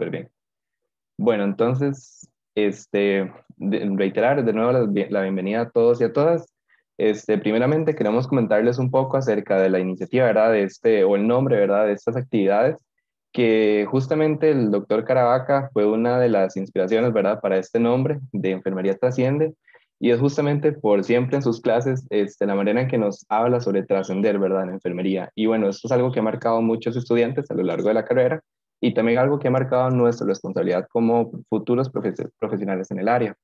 súper bien. Bueno, entonces, reiterar de nuevo la bienvenida a todos y a todas. Primeramente queremos comentarles un poco acerca de la iniciativa, ¿verdad? O el nombre, ¿verdad? De estas actividades, que justamente el doctor Caravaca fue una de las inspiraciones, ¿verdad? Para este nombre de Enfermería Trasciende, y es justamente por siempre en sus clases, la manera en que nos habla sobre trascender, ¿verdad? En enfermería. Y bueno, esto es algo que ha marcado a muchos estudiantes a lo largo de la carrera y también algo que ha marcado nuestra responsabilidad como futuros profesionales en el área.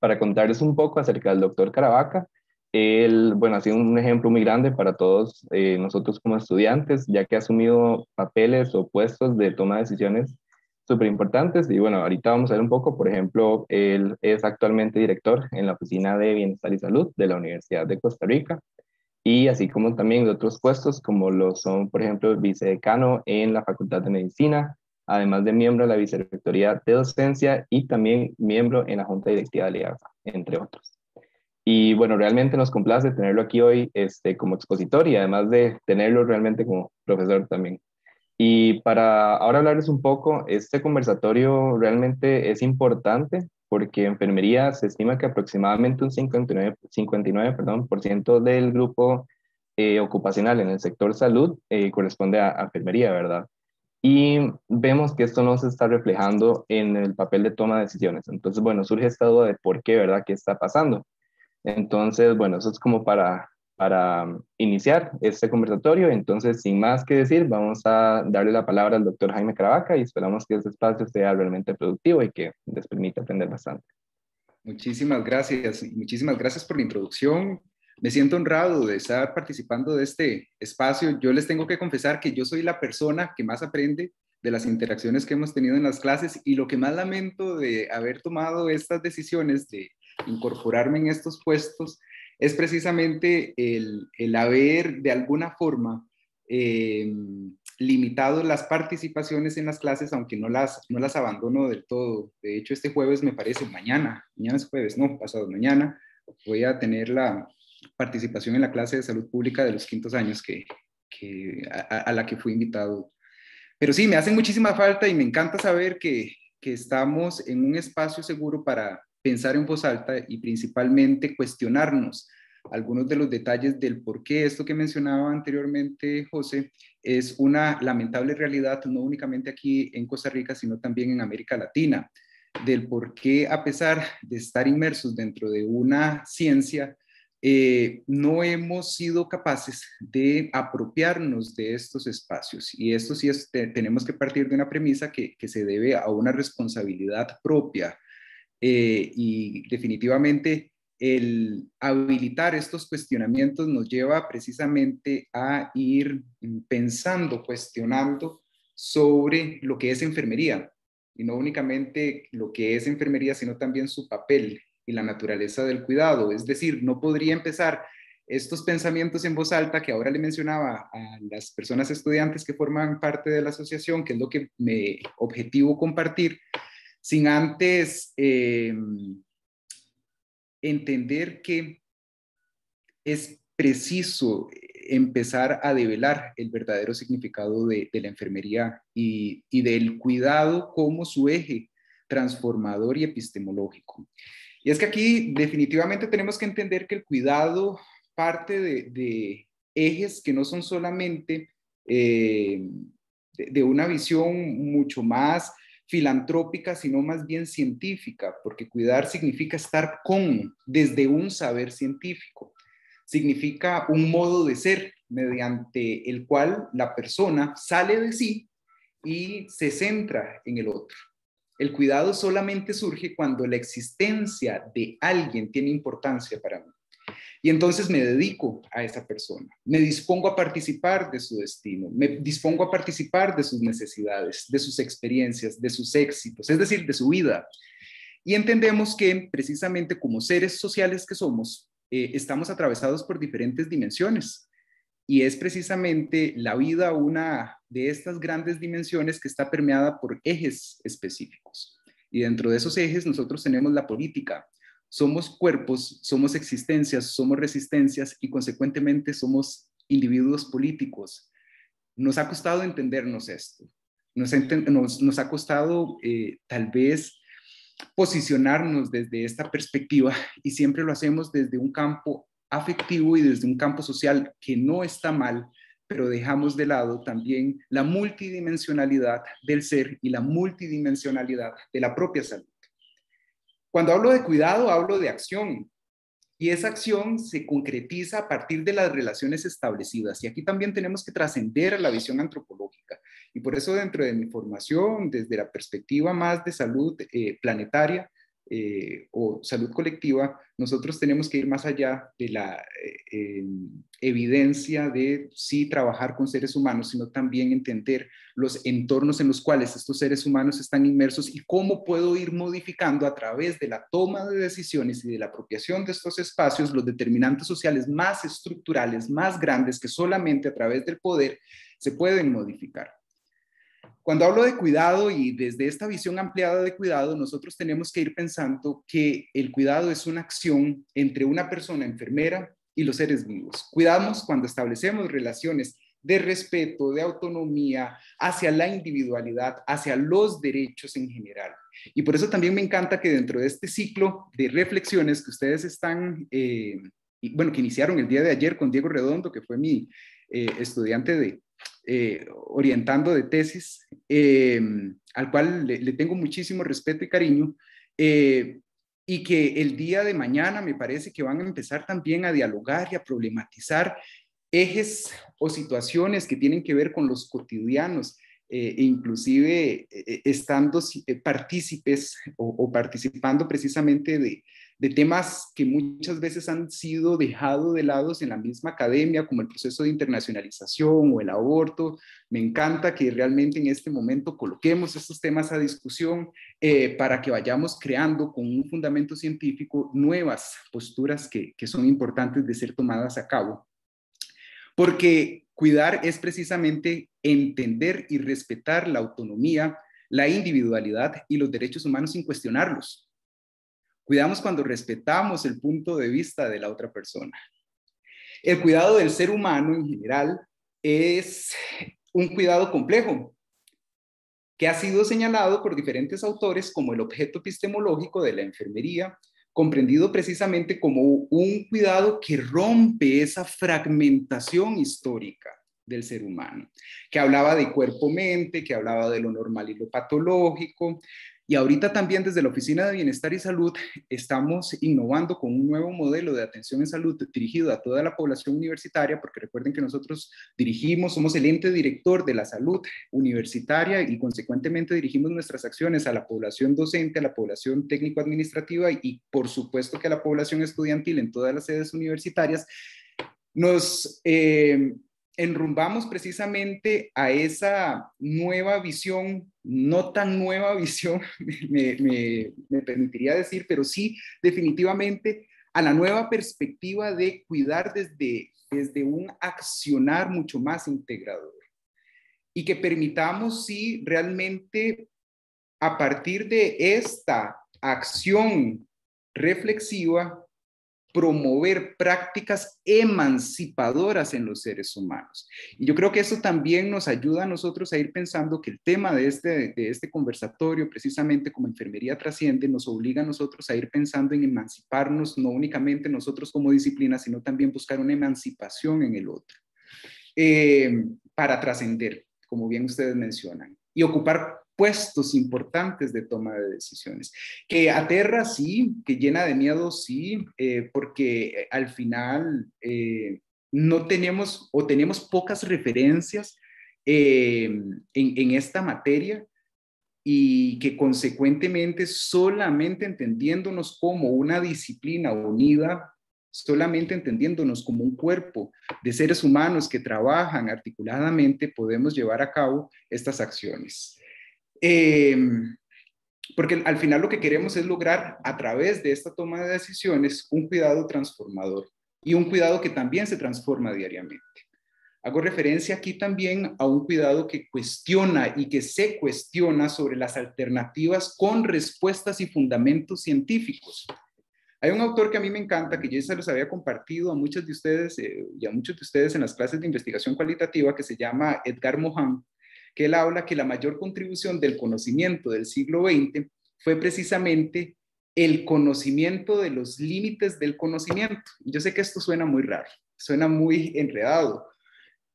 Para contarles un poco acerca del doctor Caravaca, él, bueno, ha sido un ejemplo muy grande para todos nosotros como estudiantes, ya que ha asumido papeles o puestos de toma de decisiones súper importantes. Y bueno, ahorita vamos a ver un poco, por ejemplo, él es actualmente director en la Oficina de Bienestar y Salud de la Universidad de Costa Rica, y así como también de otros puestos como lo son, por ejemplo, el vicedecano en la Facultad de Medicina, además de miembro de la Vicerrectoría de Docencia y también miembro en la Junta Directiva de la IAFA, entre otros. Y bueno, realmente nos complace tenerlo aquí hoy como expositor y además de tenerlo realmente como profesor también. Y para ahora hablarles un poco, este conversatorio realmente es importante porque enfermería se estima que aproximadamente un 59, perdón, por ciento del grupo ocupacional en el sector salud corresponde a enfermería, ¿verdad? Y vemos que esto no se está reflejando en el papel de toma de decisiones. Entonces, bueno, surge esta duda de por qué, ¿verdad? ¿Qué está pasando? Entonces, bueno, eso es como para iniciar este conversatorio. Entonces, sin más que decir, vamos a darle la palabra al doctor Jaime Caravaca y esperamos que este espacio sea realmente productivo y que les permita aprender bastante. Muchísimas gracias por la introducción. Me siento honrado de estar participando de este espacio. Yo les tengo que confesar que yo soy la persona que más aprende de las interacciones que hemos tenido en las clases y lo que más lamento de haber tomado estas decisiones de incorporarme en estos puestos es precisamente el haber de alguna forma eh, limitado las participaciones en las clases, aunque no las abandono del todo. De hecho, este jueves me parece, mañana es jueves, no, pasado mañana, voy a tener la participación en la clase de salud pública de los quintos años a la que fui invitado. Pero sí, me hacen muchísima falta y me encanta saber que estamos en un espacio seguro para pensar en voz alta y principalmente cuestionarnos algunos de los detalles del por qué esto que mencionaba anteriormente José es una lamentable realidad, no únicamente aquí en Costa Rica, sino también en América Latina, del por qué a pesar de estar inmersos dentro de una ciencia, no hemos sido capaces de apropiarnos de estos espacios. Y esto sí tenemos que partir de una premisa que se debe a una responsabilidad propia. Y definitivamente el habilitar estos cuestionamientos nos lleva precisamente a ir pensando, cuestionando sobre lo que es enfermería. Y no únicamente lo que es enfermería, sino también su papel y la naturaleza del cuidado. Es decir, no podría empezar estos pensamientos en voz alta que ahora le mencionaba a las personas estudiantes que forman parte de la asociación, que es lo que me objetivo compartir, sin antes entender que es preciso empezar a develar el verdadero significado de la enfermería y del cuidado como su eje transformador y epistemológico. Y es que aquí definitivamente tenemos que entender que el cuidado parte de ejes que no son solamente de una visión mucho más filantrópica, sino más bien científica, porque cuidar significa estar desde un saber científico. Significa un modo de ser mediante el cual la persona sale de sí y se centra en el otro. El cuidado solamente surge cuando la existencia de alguien tiene importancia para mí. Y entonces me dedico a esa persona, me dispongo a participar de su destino, me dispongo a participar de sus necesidades, de sus experiencias, de sus éxitos, es decir, de su vida. Y entendemos que precisamente como seres sociales que somos, estamos atravesados por diferentes dimensiones. Y es precisamente la vida una de estas grandes dimensiones que está permeada por ejes específicos. Y dentro de esos ejes nosotros tenemos la política. Somos cuerpos, somos existencias, somos resistencias y consecuentemente somos individuos políticos. Nos ha costado entendernos esto. nos ha costado tal vez posicionarnos desde esta perspectiva y siempre lo hacemos desde un campo afectivo y desde un campo social que no está mal, pero dejamos de lado también la multidimensionalidad del ser y la multidimensionalidad de la propia salud. Cuando hablo de cuidado, hablo de acción. Y esa acción se concretiza a partir de las relaciones establecidas. Y aquí también tenemos que trascender a la visión antropológica. Y por eso dentro de mi formación, desde la perspectiva más de salud planetaria o salud colectiva, nosotros tenemos que ir más allá de la evidencia de sí trabajar con seres humanos, sino también entender los entornos en los cuales estos seres humanos están inmersos y cómo puedo ir modificando a través de la toma de decisiones y de la apropiación de estos espacios los determinantes sociales más estructurales, más grandes, que solamente a través del poder se pueden modificar. Cuando hablo de cuidado y desde esta visión ampliada de cuidado, nosotros tenemos que ir pensando que el cuidado es una acción entre una persona enfermera y los seres vivos. Cuidamos cuando establecemos relaciones de respeto, de autonomía, hacia la individualidad, hacia los derechos en general. Y por eso también me encanta que dentro de este ciclo de reflexiones que ustedes están, que iniciaron el día de ayer con Diego Redondo, que fue mi estudiante de orientando de tesis, al cual le tengo muchísimo respeto y cariño, y que el día de mañana me parece que van a empezar también a dialogar y a problematizar ejes o situaciones que tienen que ver con los cotidianos, e inclusive estando partícipes o participando precisamente de temas que muchas veces han sido dejados de lado en la misma academia, como el proceso de internacionalización o el aborto. Me encanta que realmente en este momento coloquemos estos temas a discusión para que vayamos creando con un fundamento científico nuevas posturas que son importantes de ser tomadas a cabo. Porque cuidar es precisamente entender y respetar la autonomía, la individualidad y los derechos humanos sin cuestionarlos. Cuidamos cuando respetamos el punto de vista de la otra persona. El cuidado del ser humano en general es un cuidado complejo que ha sido señalado por diferentes autores como el objeto epistemológico de la enfermería, comprendido precisamente como un cuidado que rompe esa fragmentación histórica del ser humano, que hablaba de cuerpo-mente, que hablaba de lo normal y lo patológico. Y ahorita también desde la Oficina de Bienestar y Salud estamos innovando con un nuevo modelo de atención en salud dirigido a toda la población universitaria, porque recuerden que nosotros somos el ente director de la salud universitaria y consecuentemente dirigimos nuestras acciones a la población docente, a la población técnico-administrativa y por supuesto que a la población estudiantil en todas las sedes universitarias. Nos enrumbamos precisamente a esa nueva visión, no tan nueva visión, me permitiría decir, pero sí definitivamente a la nueva perspectiva de cuidar desde un accionar mucho más integrador y que permitamos, sí, realmente a partir de esta acción reflexiva, promover prácticas emancipadoras en los seres humanos. Y yo creo que eso también nos ayuda a nosotros a ir pensando que el tema de este conversatorio, precisamente como Enfermería Trasciende, nos obliga a nosotros a ir pensando en emanciparnos, no únicamente nosotros como disciplina, sino también buscar una emancipación en el otro, para trascender, como bien ustedes mencionan, y ocupar puestos importantes de toma de decisiones. Que aterra, sí, que llena de miedo, sí, porque al final no tenemos o tenemos pocas referencias en esta materia y que consecuentemente solamente entendiéndonos como una disciplina unida, solamente entendiéndonos como un cuerpo de seres humanos que trabajan articuladamente, podemos llevar a cabo estas acciones. Porque al final lo que queremos es lograr a través de esta toma de decisiones un cuidado transformador y un cuidado que también se transforma diariamente. Hago referencia aquí también a un cuidado que cuestiona y que se cuestiona sobre las alternativas con respuestas y fundamentos científicos. Hay un autor que a mí me encanta, que yo se los había compartido a muchos de ustedes y a muchos de ustedes en las clases de investigación cualitativa, que se llama Edgar Morin, que él habla que la mayor contribución del conocimiento del siglo XX fue precisamente el conocimiento de los límites del conocimiento. Yo sé que esto suena muy raro, suena muy enredado,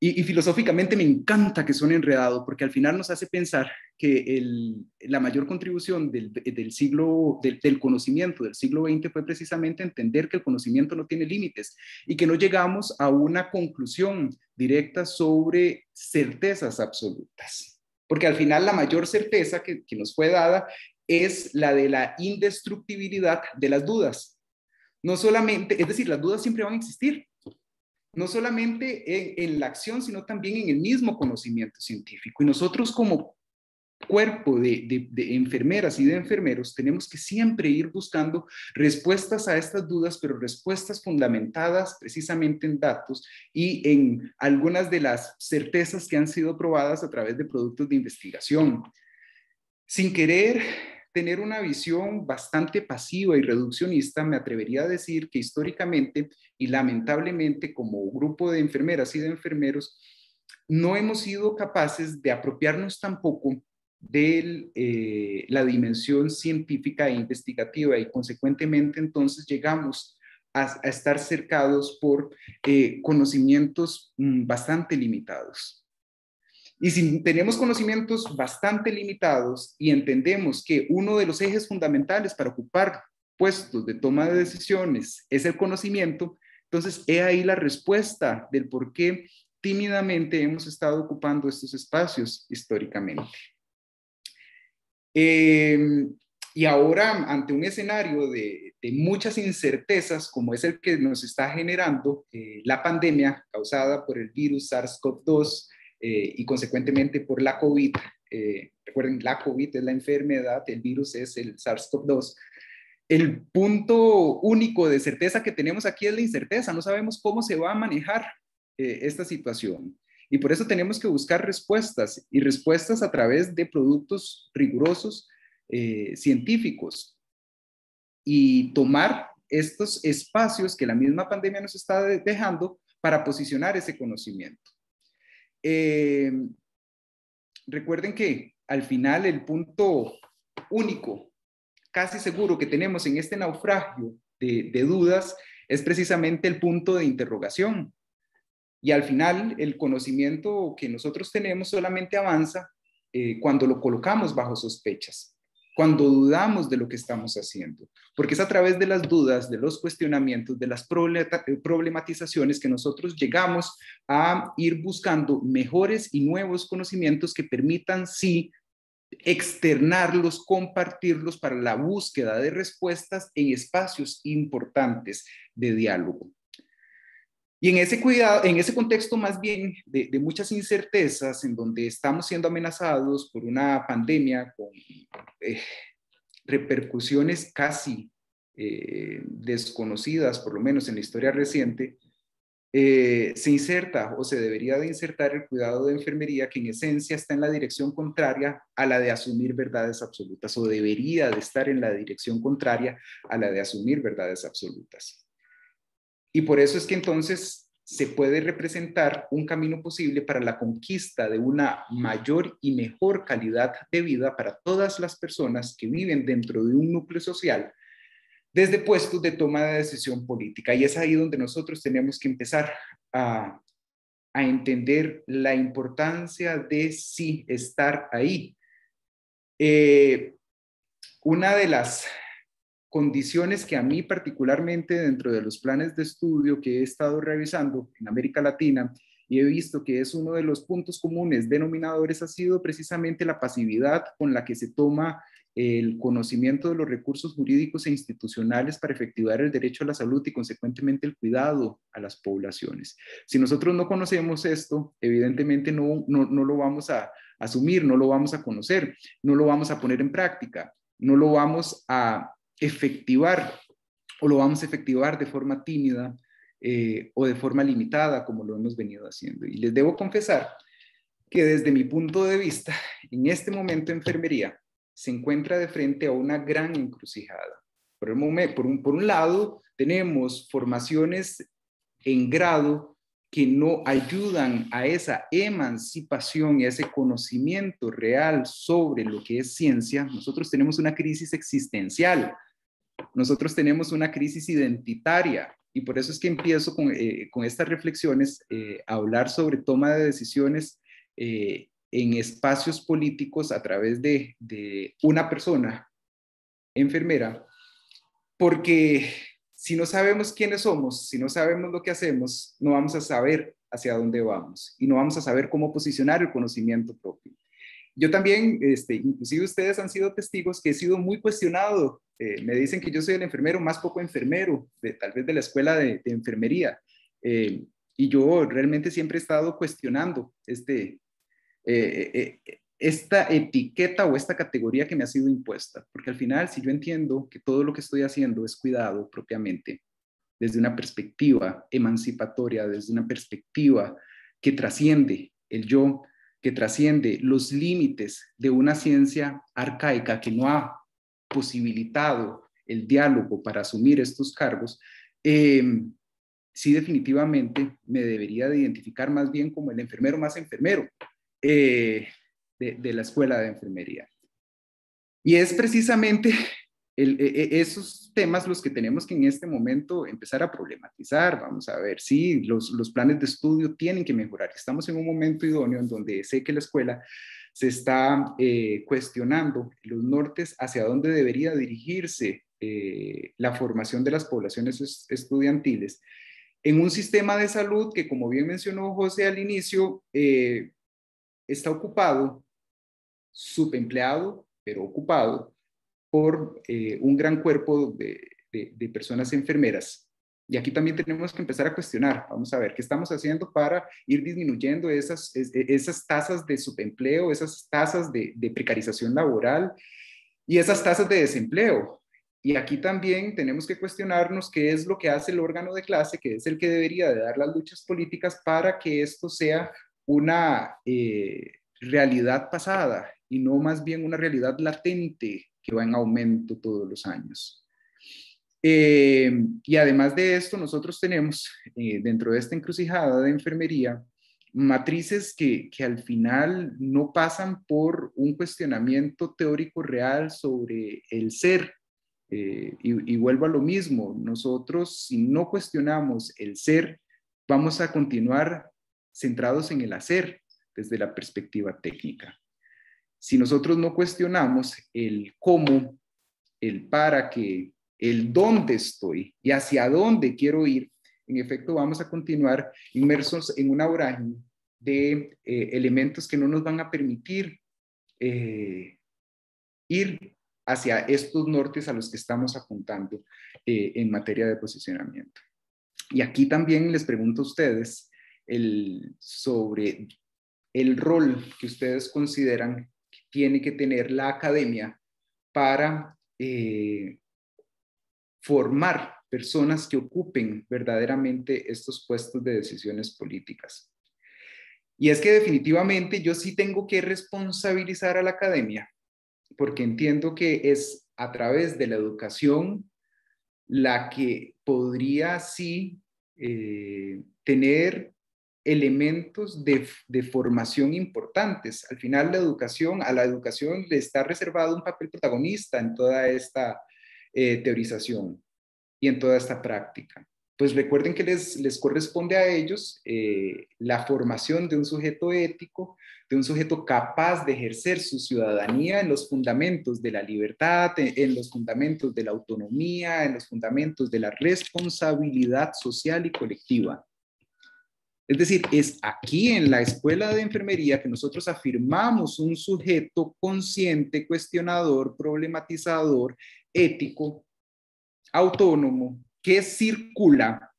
y filosóficamente me encanta que suene enredado, porque al final nos hace pensar que la mayor contribución del conocimiento del siglo XX fue precisamente entender que el conocimiento no tiene límites y que no llegamos a una conclusión directa sobre certezas absolutas. Porque al final la mayor certeza que nos fue dada es la de la indestructibilidad de las dudas. No solamente, es decir, las dudas siempre van a existir, no solamente en la acción, sino también en el mismo conocimiento científico. Y nosotros como cuerpo de enfermeras y de enfermeros tenemos que siempre ir buscando respuestas a estas dudas, pero respuestas fundamentadas precisamente en datos y en algunas de las certezas que han sido probadas a través de productos de investigación. Sin querer tener una visión bastante pasiva y reduccionista, me atrevería a decir que históricamente y lamentablemente como grupo de enfermeras y de enfermeros, no hemos sido capaces de apropiarnos tampoco de la dimensión científica e investigativa y consecuentemente entonces llegamos a estar cercados por conocimientos bastante limitados. Y si tenemos conocimientos bastante limitados y entendemos que uno de los ejes fundamentales para ocupar puestos de toma de decisiones es el conocimiento, entonces he ahí la respuesta del por qué tímidamente hemos estado ocupando estos espacios históricamente. Y ahora, ante un escenario de muchas incertezas, como es el que nos está generando la pandemia causada por el virus SARS-CoV-2, y consecuentemente por la COVID. Recuerden, la COVID es la enfermedad, el virus es el SARS-CoV-2. El punto único de certeza que tenemos aquí es la incerteza. No sabemos cómo se va a manejar esta situación. Y por eso tenemos que buscar respuestas y respuestas a través de productos rigurosos científicos y tomar estos espacios que la misma pandemia nos está dejando para posicionar ese conocimiento. Recuerden que al final el punto único, casi seguro que tenemos en este naufragio de dudas es precisamente el punto de interrogación. Y al final el conocimiento que nosotros tenemos solamente avanza cuando lo colocamos bajo sospechas, cuando dudamos de lo que estamos haciendo, porque es a través de las dudas, de los cuestionamientos, de las problematizaciones que nosotros llegamos a ir buscando mejores y nuevos conocimientos que permitan, sí, externarlos, compartirlos para la búsqueda de respuestas en espacios importantes de diálogo. Y en ese contexto más bien de muchas incertezas, en donde estamos siendo amenazados por una pandemia con repercusiones casi desconocidas, por lo menos en la historia reciente, se inserta o se debería de insertar el cuidado de enfermería, que en esencia está en la dirección contraria a la de asumir verdades absolutas, o debería de estar en la dirección contraria a la de asumir verdades absolutas. Y por eso es que entonces se puede representar un camino posible para la conquista de una mayor y mejor calidad de vida para todas las personas que viven dentro de un núcleo social desde puestos de toma de decisión política. Y es ahí donde nosotros tenemos que empezar a entender la importancia de sí estar ahí. Una de las condiciones que a mí particularmente dentro de los planes de estudio que he estado revisando en América Latina y he visto que es uno de los puntos comunes denominadores ha sido precisamente la pasividad con la que se toma el conocimiento de los recursos jurídicos e institucionales para efectivar el derecho a la salud y consecuentemente el cuidado a las poblaciones. Si nosotros no conocemos esto, evidentemente no lo vamos a asumir, no lo vamos a conocer, no lo vamos a poner en práctica, no lo vamos a efectivar o lo vamos a efectivar de forma tímida o de forma limitada como lo hemos venido haciendo. Y les debo confesar que desde mi punto de vista, en este momento enfermería se encuentra de frente a una gran encrucijada. Por un lado, tenemos formaciones en grado que no ayudan a esa emancipación y a ese conocimiento real sobre lo que es ciencia, nosotros tenemos una crisis existencial, nosotros tenemos una crisis identitaria, y por eso es que empiezo con estas reflexiones a hablar sobre toma de decisiones en espacios políticos a través de una persona enfermera, porque si no sabemos quiénes somos, si no sabemos lo que hacemos, no vamos a saber hacia dónde vamos y no vamos a saber cómo posicionar el conocimiento propio. Yo también, inclusive ustedes han sido testigos que he sido muy cuestionado. Me dicen que yo soy el enfermero más poco enfermero, tal vez de la escuela de enfermería. Y yo realmente siempre he estado cuestionando esta etiqueta o esta categoría que me ha sido impuesta. Porque al final, si yo entiendo que todo lo que estoy haciendo es cuidado propiamente, desde una perspectiva emancipatoria, desde una perspectiva que trasciende el yo, que trasciende los límites de una ciencia arcaica que no ha posibilitado el diálogo para asumir estos cargos, sí definitivamente me debería de identificar más bien como el enfermero más enfermero de la escuela de enfermería. Y es precisamente esos temas los que tenemos que en este momento empezar a problematizar. Vamos a ver, sí, los planes de estudio tienen que mejorar. Estamos en un momento idóneo en donde sé que la escuela se está cuestionando los nortes hacia dónde debería dirigirse la formación de las poblaciones estudiantiles en un sistema de salud que, como bien mencionó José al inicio, está ocupado, subempleado, pero ocupado por un gran cuerpo de personas enfermeras. Y aquí también tenemos que empezar a cuestionar, vamos a ver, ¿qué estamos haciendo para ir disminuyendo esas tasas de subempleo, esas tasas de precarización laboral y esas tasas de desempleo? Y aquí también tenemos que cuestionarnos qué es lo que hace el órgano de clase, que es el que debería de dar las luchas políticas para que esto sea una realidad pasada y no más bien una realidad latente que va en aumento todos los años. Y además de esto, nosotros tenemos dentro de esta encrucijada de enfermería matrices que al final no pasan por un cuestionamiento teórico real sobre el ser. Y vuelvo a lo mismo, nosotros si no cuestionamos el ser, vamos a continuar centrados en el hacer desde la perspectiva técnica. Si nosotros no cuestionamos el cómo, el para qué, el dónde estoy y hacia dónde quiero ir, en efecto vamos a continuar inmersos en una vorágine de elementos que no nos van a permitir ir hacia estos nortes a los que estamos apuntando en materia de posicionamiento. Y aquí también les pregunto a ustedes sobre el rol que ustedes consideran que tiene que tener la academia para formar personas que ocupen verdaderamente estos puestos de decisiones políticas. Y es que definitivamente yo sí tengo que responsabilizar a la academia, porque entiendo que es a través de la educación la que podría sí tener elementos de formación importantes. Al final a la educación le está reservado un papel protagonista en toda esta teorización y en toda esta práctica. Pues recuerden que les corresponde a ellos la formación de un sujeto ético, de un sujeto capaz de ejercer su ciudadanía en los fundamentos de la libertad, en los fundamentos de la autonomía, en los fundamentos de la responsabilidad social y colectiva. Es decir, es aquí en la escuela de enfermería que nosotros afirmamos un sujeto consciente, cuestionador, problematizador, ético, autónomo, que circula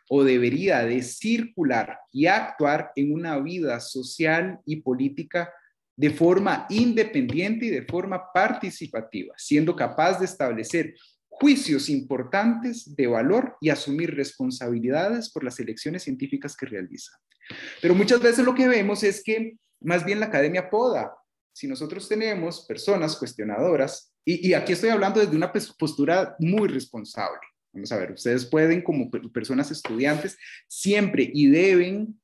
o debería de circular y actuar en una vida social y política de forma independiente y de forma participativa, siendo capaz de establecer juicios importantes de valor y asumir responsabilidades por las elecciones científicas que realiza. Pero muchas veces lo que vemos es que más bien la academia poda. Si nosotros tenemos personas cuestionadoras, y aquí estoy hablando desde una postura muy responsable, Vamos a ver, ustedes pueden como personas estudiantes siempre y deben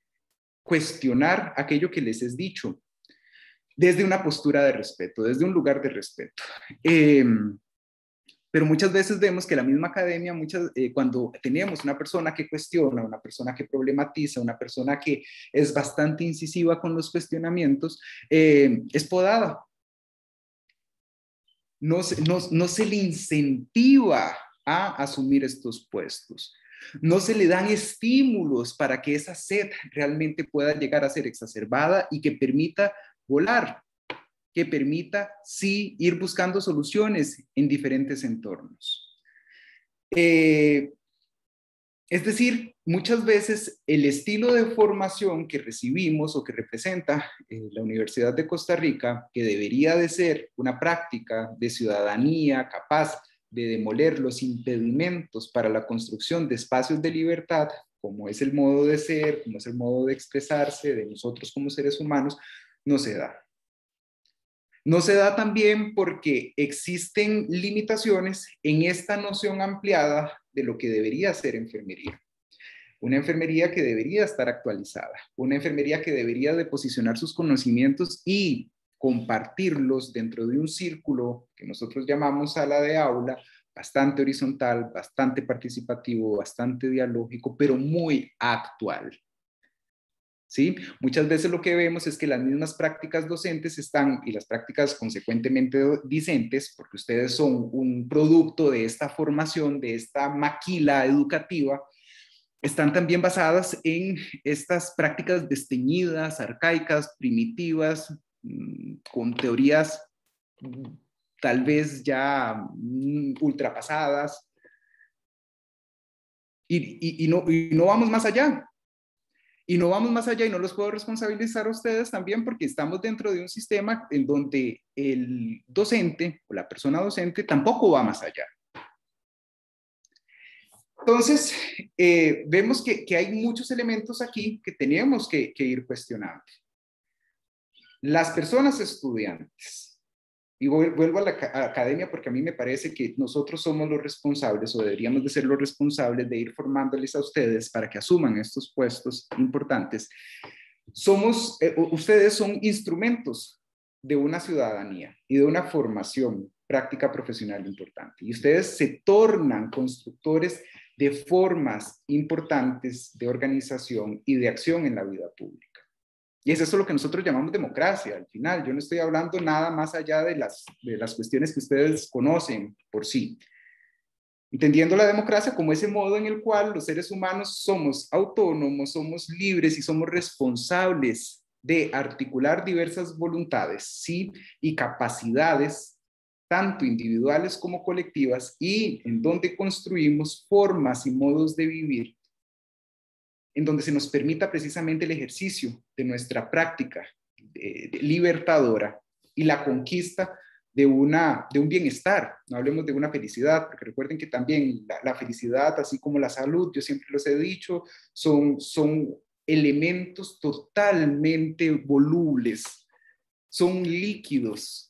cuestionar aquello que les es dicho desde una postura de respeto, desde un lugar de respeto. Pero muchas veces vemos que la misma academia, cuando tenemos una persona que cuestiona, una persona que problematiza, una persona que es bastante incisiva con los cuestionamientos, es podada. No se le incentiva a asumir estos puestos. No se le dan estímulos para que esa sed realmente pueda llegar a ser exacerbada y que permita volar, que permita, sí, ir buscando soluciones en diferentes entornos. Es decir, muchas veces el estilo de formación que recibimos o que representa la Universidad de Costa Rica, que debería de ser una práctica de ciudadanía capaz de demoler los impedimentos para la construcción de espacios de libertad, como es el modo de ser, como es el modo de expresarse de nosotros como seres humanos, no se da. No se da también porque existen limitaciones en esta noción ampliada de lo que debería ser enfermería. Una enfermería que debería estar actualizada, una enfermería que debería de posicionar sus conocimientos y compartirlos dentro de un círculo que nosotros llamamos sala de aula, bastante horizontal, bastante participativo, bastante dialógico, pero muy actual. ¿Sí? Muchas veces lo que vemos es que las mismas prácticas docentes están, y las prácticas consecuentemente discentes, porque ustedes son un producto de esta formación, de esta maquila educativa, están también basadas en estas prácticas desteñidas, arcaicas, primitivas, con teorías tal vez ya ultrapasadas, y no vamos más allá. Y no vamos más allá y no los puedo responsabilizar a ustedes también porque estamos dentro de un sistema en donde el docente o la persona docente tampoco va más allá. Entonces, vemos que hay muchos elementos aquí que tenemos que ir cuestionando. Las personas estudiantes, y vuelvo a la academia porque a mí me parece que nosotros somos los responsables o deberíamos de ser los responsables de ir formándoles a ustedes para que asuman estos puestos importantes. Ustedes son instrumentos de una ciudadanía y de una formación práctica profesional importante. Y ustedes se tornan constructores de formas importantes de organización y de acción en la vida pública. Y es eso lo que nosotros llamamos democracia. Al final, yo no estoy hablando nada más allá de las cuestiones que ustedes conocen por sí. Entendiendo la democracia como ese modo en el cual los seres humanos somos autónomos, somos libres y somos responsables de articular diversas voluntades, ¿sí? Y capacidades, tanto individuales como colectivas, y en donde construimos formas y modos de vivir en donde se nos permita precisamente el ejercicio de nuestra práctica libertadora y la conquista de un bienestar. No hablemos de una felicidad, porque recuerden que también la felicidad, así como la salud, yo siempre los he dicho, son elementos totalmente volubles, son líquidos,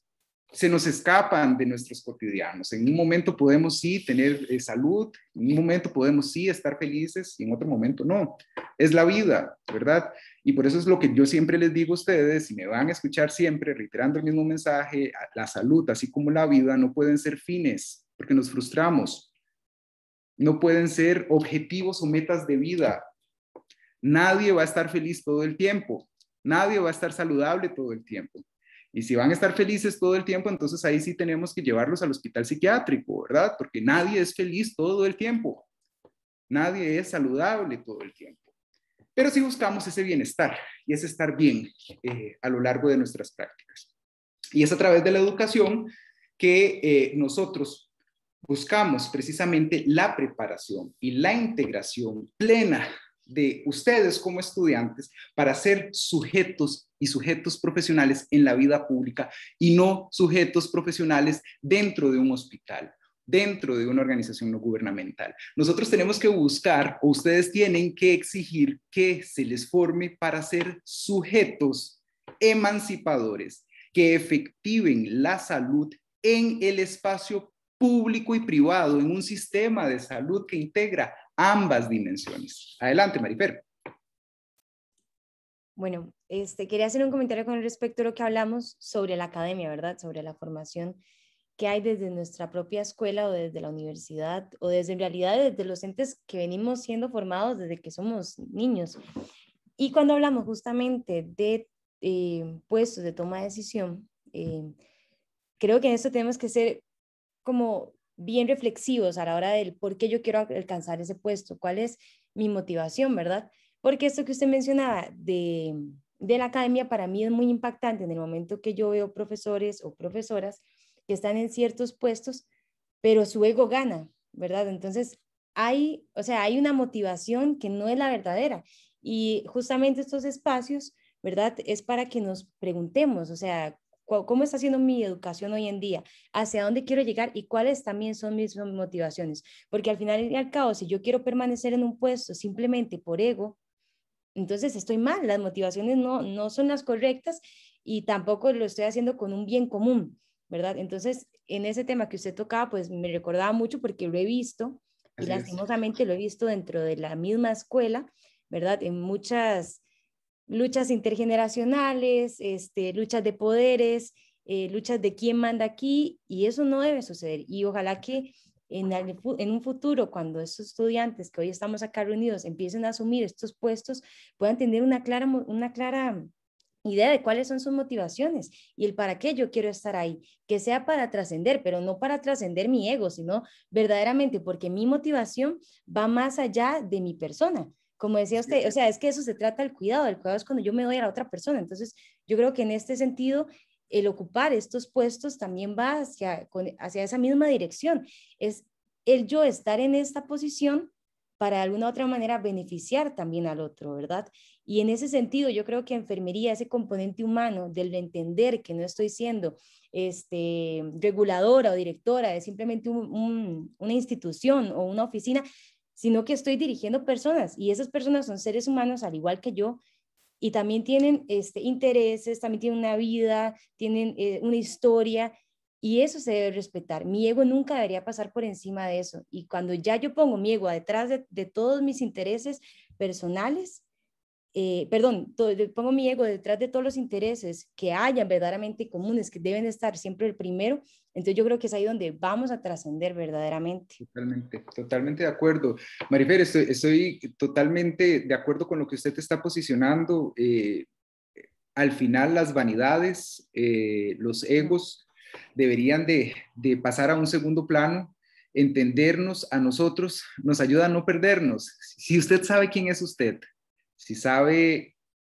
se nos escapan de nuestros cotidianos. En un momento podemos sí tener salud, en un momento podemos sí estar felices y en otro momento no. Es la vida, ¿verdad? Y por eso es lo que yo siempre les digo a ustedes, y me van a escuchar siempre reiterando el mismo mensaje, la salud, así como la vida, no pueden ser fines, porque nos frustramos. No pueden ser objetivos o metas de vida. Nadie va a estar feliz todo el tiempo. Nadie va a estar saludable todo el tiempo. Y si van a estar felices todo el tiempo, entonces ahí sí tenemos que llevarlos al hospital psiquiátrico, ¿verdad? Porque nadie es feliz todo el tiempo. Nadie es saludable todo el tiempo. Pero sí buscamos ese bienestar y ese estar bien a lo largo de nuestras prácticas. Y es a través de la educación que nosotros buscamos precisamente la preparación y la integración plena de ustedes como estudiantes para ser sujetos y sujetos profesionales en la vida pública y no sujetos profesionales dentro de un hospital, dentro de una organización no gubernamental. Nosotros tenemos que buscar, o ustedes tienen que exigir que se les forme para ser sujetos emancipadores, que efectiven la salud en el espacio público y privado en un sistema de salud que integra ambas dimensiones. Adelante, Marifer. Bueno, quería hacer un comentario con respecto a lo que hablamos sobre la academia, ¿verdad? Sobre la formación que hay desde nuestra propia escuela o desde la universidad o desde en realidad desde los entes que venimos siendo formados desde que somos niños. Y cuando hablamos justamente de puestos de toma de decisión, creo que en esto tenemos que ser como bien reflexivos a la hora del por qué yo quiero alcanzar ese puesto, cuál es mi motivación, ¿verdad? Porque esto que usted mencionaba de la academia para mí es muy impactante en el momento que yo veo profesores o profesoras que están en ciertos puestos, pero su ego gana, ¿verdad? Entonces o sea, hay una motivación que no es la verdadera. Y justamente estos espacios, ¿verdad? Es para que nos preguntemos, o sea, ¿cómo está siendo mi educación hoy en día? ¿Hacia dónde quiero llegar? ¿Y cuáles también son mis motivaciones? Porque al final y al cabo, si yo quiero permanecer en un puesto simplemente por ego, entonces estoy mal, las motivaciones no son las correctas y tampoco lo estoy haciendo con un bien común, ¿verdad? Entonces, en ese tema que usted tocaba, pues me recordaba mucho porque lo he visto y Así es. lastimosamente lo he visto dentro de la misma escuela, ¿verdad? En muchas luchas intergeneracionales, luchas de poderes, luchas de quién manda aquí, y eso no debe suceder. Y ojalá que en un futuro, cuando estos estudiantes que hoy estamos acá reunidos empiecen a asumir estos puestos, puedan tener una clara idea de cuáles son sus motivaciones y el para qué yo quiero estar ahí, que sea para trascender, pero no para trascender mi ego, sino verdaderamente porque mi motivación va más allá de mi persona. Como decía usted, o sea, es que eso se trata del cuidado es cuando yo me doy a la otra persona. Entonces, yo creo que en este sentido, el ocupar estos puestos también va hacia esa misma dirección. Es el yo estar en esta posición para de alguna u otra manera beneficiar también al otro, ¿verdad? Y en ese sentido, yo creo que enfermería, ese componente humano del entender que no estoy siendo reguladora o directora de simplemente una institución o una oficina, sino que estoy dirigiendo personas y esas personas son seres humanos al igual que yo y también tienen intereses, también tienen una vida, tienen una historia y eso se debe respetar. Mi ego nunca debería pasar por encima de eso. Y cuando ya yo pongo mi ego detrás de todos mis intereses personales, pongo mi ego detrás de todos los intereses que hayan verdaderamente comunes, que deben estar siempre el primero, entonces yo creo que es ahí donde vamos a trascender verdaderamente. Totalmente, totalmente de acuerdo. Marifer, estoy totalmente de acuerdo con lo que usted está posicionando. Al final las vanidades, los egos deberían de pasar a un segundo plano. Entendernos a nosotros nos ayuda a no perdernos. Si usted sabe quién es usted, si sabe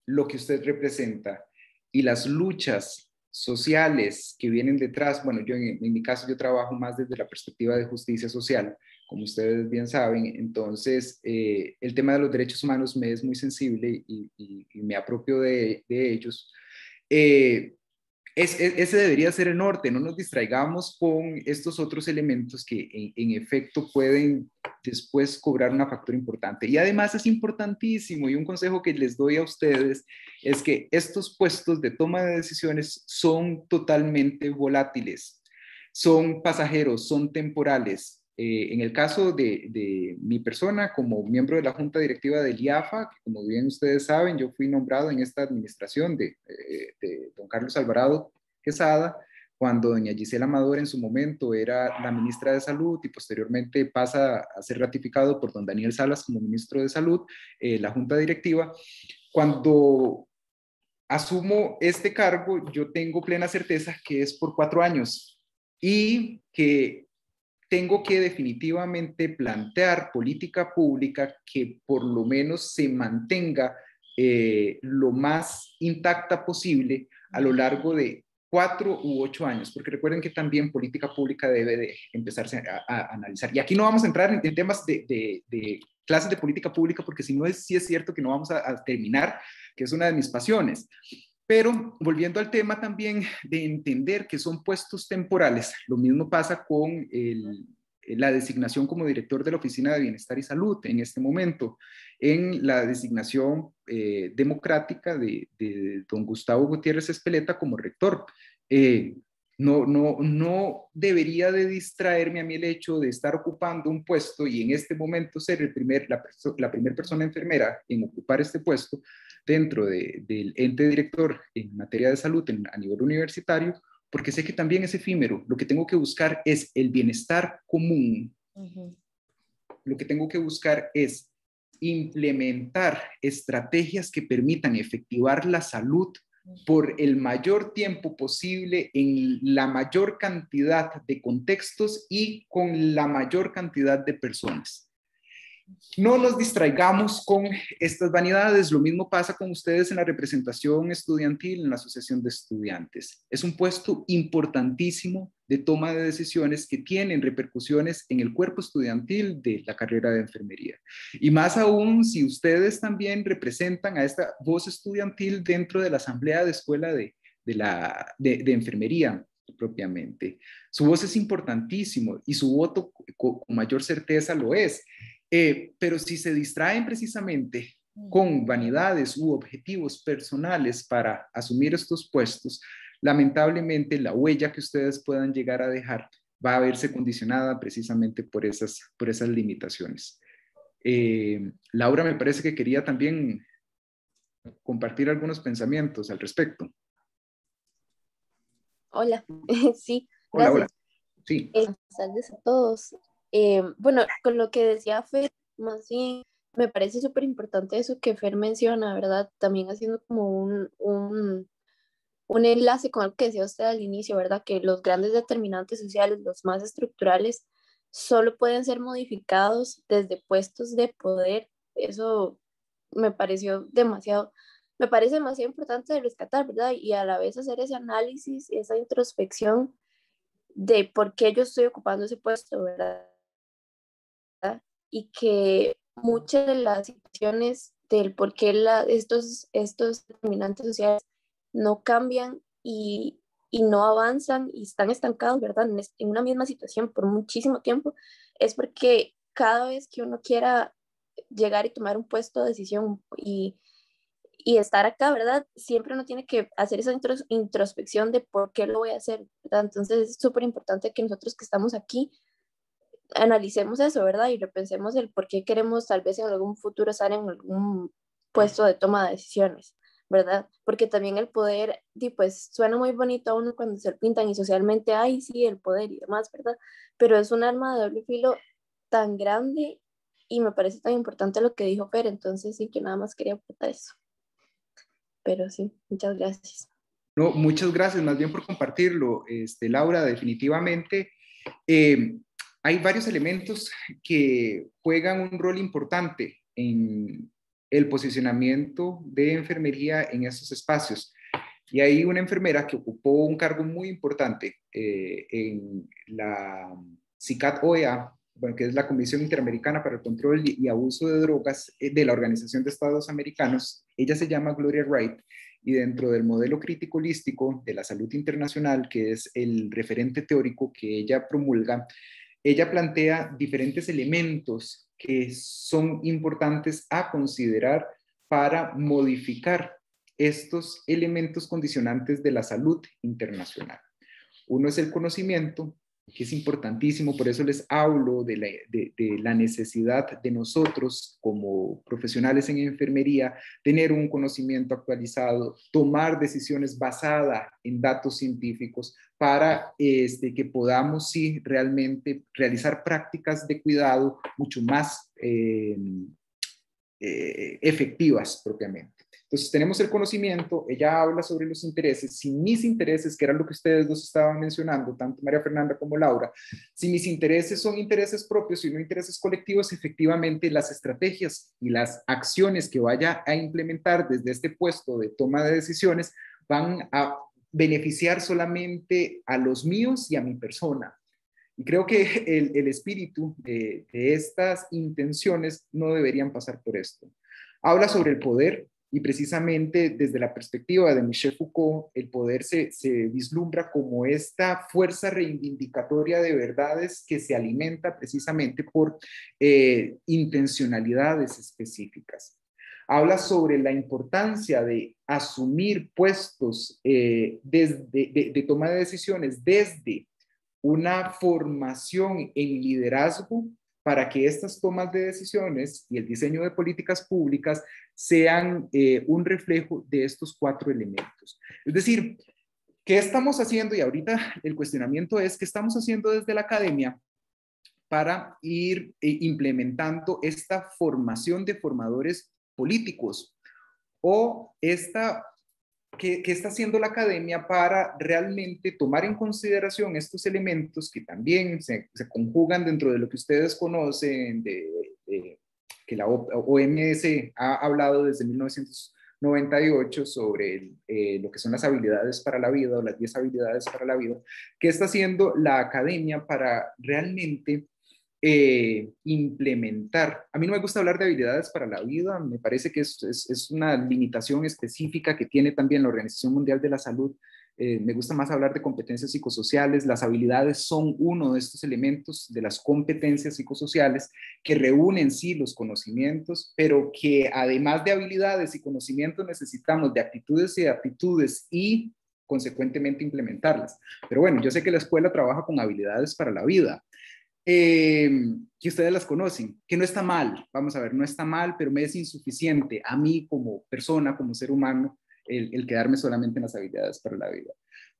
lo que usted representa y las luchas sociales que vienen detrás, bueno, yo en mi caso yo trabajo más desde la perspectiva de justicia social, como ustedes bien saben, entonces el tema de los derechos humanos me es muy sensible y me apropio de ellos. Ese debería ser el norte, no nos distraigamos con estos otros elementos que en efecto pueden después cobrar una factura importante. Y además es importantísimo, y un consejo que les doy a ustedes, es que estos puestos de toma de decisiones son totalmente volátiles, son pasajeros, son temporales. En el caso de mi persona, como miembro de la Junta Directiva del IAFA, que como bien ustedes saben, yo fui nombrado en esta administración de don Carlos Alvarado Quesada, cuando doña Gisela Amador en su momento era la ministra de Salud y posteriormente pasa a ser ratificado por don Daniel Salas como ministro de Salud, la Junta Directiva. Cuando asumo este cargo, yo tengo plena certeza que es por 4 años y que tengo que definitivamente plantear política pública que por lo menos se mantenga lo más intacta posible a lo largo de 4 u 8 años, porque recuerden que también política pública debe de empezarse a analizar. Y aquí no vamos a entrar en temas de clases de política pública, porque si no sí es cierto que no vamos a terminar, que es una de mis pasiones. Pero volviendo al tema también de entender que son puestos temporales, lo mismo pasa con la designación como director de la Oficina de Bienestar y Salud en este momento, en la designación democrática de don Gustavo Gutiérrez Espeleta como rector. no debería de distraerme a mí el hecho de estar ocupando un puesto y en este momento ser la primera persona enfermera en ocupar este puesto dentro del ente director en materia de salud a nivel universitario, porque sé que también es efímero. Lo que tengo que buscar es el bienestar común. Lo que tengo que buscar es implementar estrategias que permitan efectivar la salud por el mayor tiempo posible en la mayor cantidad de contextos y con la mayor cantidad de personas. No nos distraigamos con estas vanidades. Lo mismo pasa con ustedes en la representación estudiantil, en la asociación de estudiantes. Es un puesto importantísimo de toma de decisiones que tienen repercusiones en el cuerpo estudiantil de la carrera de enfermería. Y más aún si ustedes también representan a esta voz estudiantil dentro de la asamblea de escuela de enfermería propiamente. Su voz es importantísimo y su voto con mayor certeza lo es. Pero si se distraen precisamente con vanidades u objetivos personales para asumir estos puestos, lamentablemente la huella que ustedes puedan llegar a dejar va a verse condicionada precisamente por esas limitaciones. Laura, me parece que quería también compartir algunos pensamientos al respecto. Hola, sí, hola, gracias. hola. Sí. Buenas tardes a todos. Bueno, con lo que decía Fer, más bien, me parece súper importante eso que Fer menciona, ¿verdad? También haciendo como un enlace con lo que decía usted al inicio, ¿verdad? Que los grandes determinantes sociales, los más estructurales, solo pueden ser modificados desde puestos de poder. Eso me pareció me parece demasiado importante de rescatar, ¿verdad? Y a la vez hacer ese análisis, esa introspección de por qué yo estoy ocupando ese puesto, ¿verdad? Y que muchas de las situaciones del por qué estos determinantes sociales no cambian y no avanzan y están estancados, ¿verdad? En una misma situación por muchísimo tiempo, es porque cada vez que uno quiera llegar y tomar un puesto de decisión y estar acá, ¿verdad? Siempre uno tiene que hacer esa introspección de por qué lo voy a hacer, ¿verdad? Entonces es súper importante que nosotros que estamos aquí analicemos eso, ¿verdad? Y repensemos el por qué queremos tal vez en algún futuro estar en algún puesto de toma de decisiones, ¿verdad? Porque también el poder, pues suena muy bonito a uno cuando se lo pintan y socialmente, ay, sí, el poder y demás, ¿verdad? Pero es un arma de doble filo tan grande y me parece tan importante lo que dijo Fer, entonces sí que nada más quería aportar eso. Pero sí, muchas gracias. No, muchas gracias más bien por compartirlo, Laura, definitivamente. Hay varios elementos que juegan un rol importante en el posicionamiento de enfermería en esos espacios. Y hay una enfermera que ocupó un cargo muy importante en la CICAT-OEA, bueno, que es la Comisión Interamericana para el Control y Abuso de Drogas de la Organización de Estados Americanos. Ella se llama Gloria Wright y dentro del modelo crítico holístico de la salud internacional, que es el referente teórico que ella promulga, ella plantea diferentes elementos que son importantes a considerar para modificar estos elementos condicionantes de la salud internacional. Uno es el conocimiento, que es importantísimo, por eso les hablo de la necesidad de nosotros como profesionales en enfermería, tener un conocimiento actualizado, tomar decisiones basadas en datos científicos para que podamos sí realmente realizar prácticas de cuidado mucho más efectivas propiamente. Entonces tenemos el conocimiento, ella habla sobre los intereses, si mis intereses, que era lo que ustedes dos estaban mencionando, tanto María Fernanda como Laura, si mis intereses son intereses propios y no intereses colectivos, efectivamente las estrategias y las acciones que vaya a implementar desde este puesto de toma de decisiones van a beneficiar solamente a los míos y a mi persona. Y creo que el espíritu de estas intenciones no deberían pasar por esto. Habla sobre el poder y precisamente desde la perspectiva de Michel Foucault, el poder se vislumbra como esta fuerza reivindicatoria de verdades que se alimenta precisamente por intencionalidades específicas. habla sobre la importancia de asumir puestos de toma de decisiones desde una formación en liderazgo para que estas tomas de decisiones y el diseño de políticas públicas sean un reflejo de estos 4 elementos. Es decir, ¿qué estamos haciendo? Y ahorita el cuestionamiento es, ¿qué estamos haciendo desde la academia para ir implementando esta formación de formadores políticos? O ¿qué está haciendo la academia para realmente tomar en consideración estos elementos que también se conjugan dentro de lo que ustedes conocen, que la OMS ha hablado desde 1998 sobre lo que son las habilidades para la vida o las 10 habilidades para la vida? ¿Qué está haciendo la academia para realmente implementar? A mí no me gusta hablar de habilidades para la vida, me parece que es una limitación específica que tiene también la Organización Mundial de la Salud. Me gusta más hablar de competencias psicosociales. Las habilidades son uno de estos elementos de las competencias psicosociales que reúnen sí los conocimientos, pero que además de habilidades y conocimientos necesitamos de actitudes y aptitudes y consecuentemente implementarlas. Pero bueno, yo sé que la escuela trabaja con habilidades para la vida, que ustedes las conocen, que no está mal, vamos a ver, no está mal, pero me es insuficiente a mí como persona, como ser humano, el quedarme solamente en las habilidades para la vida.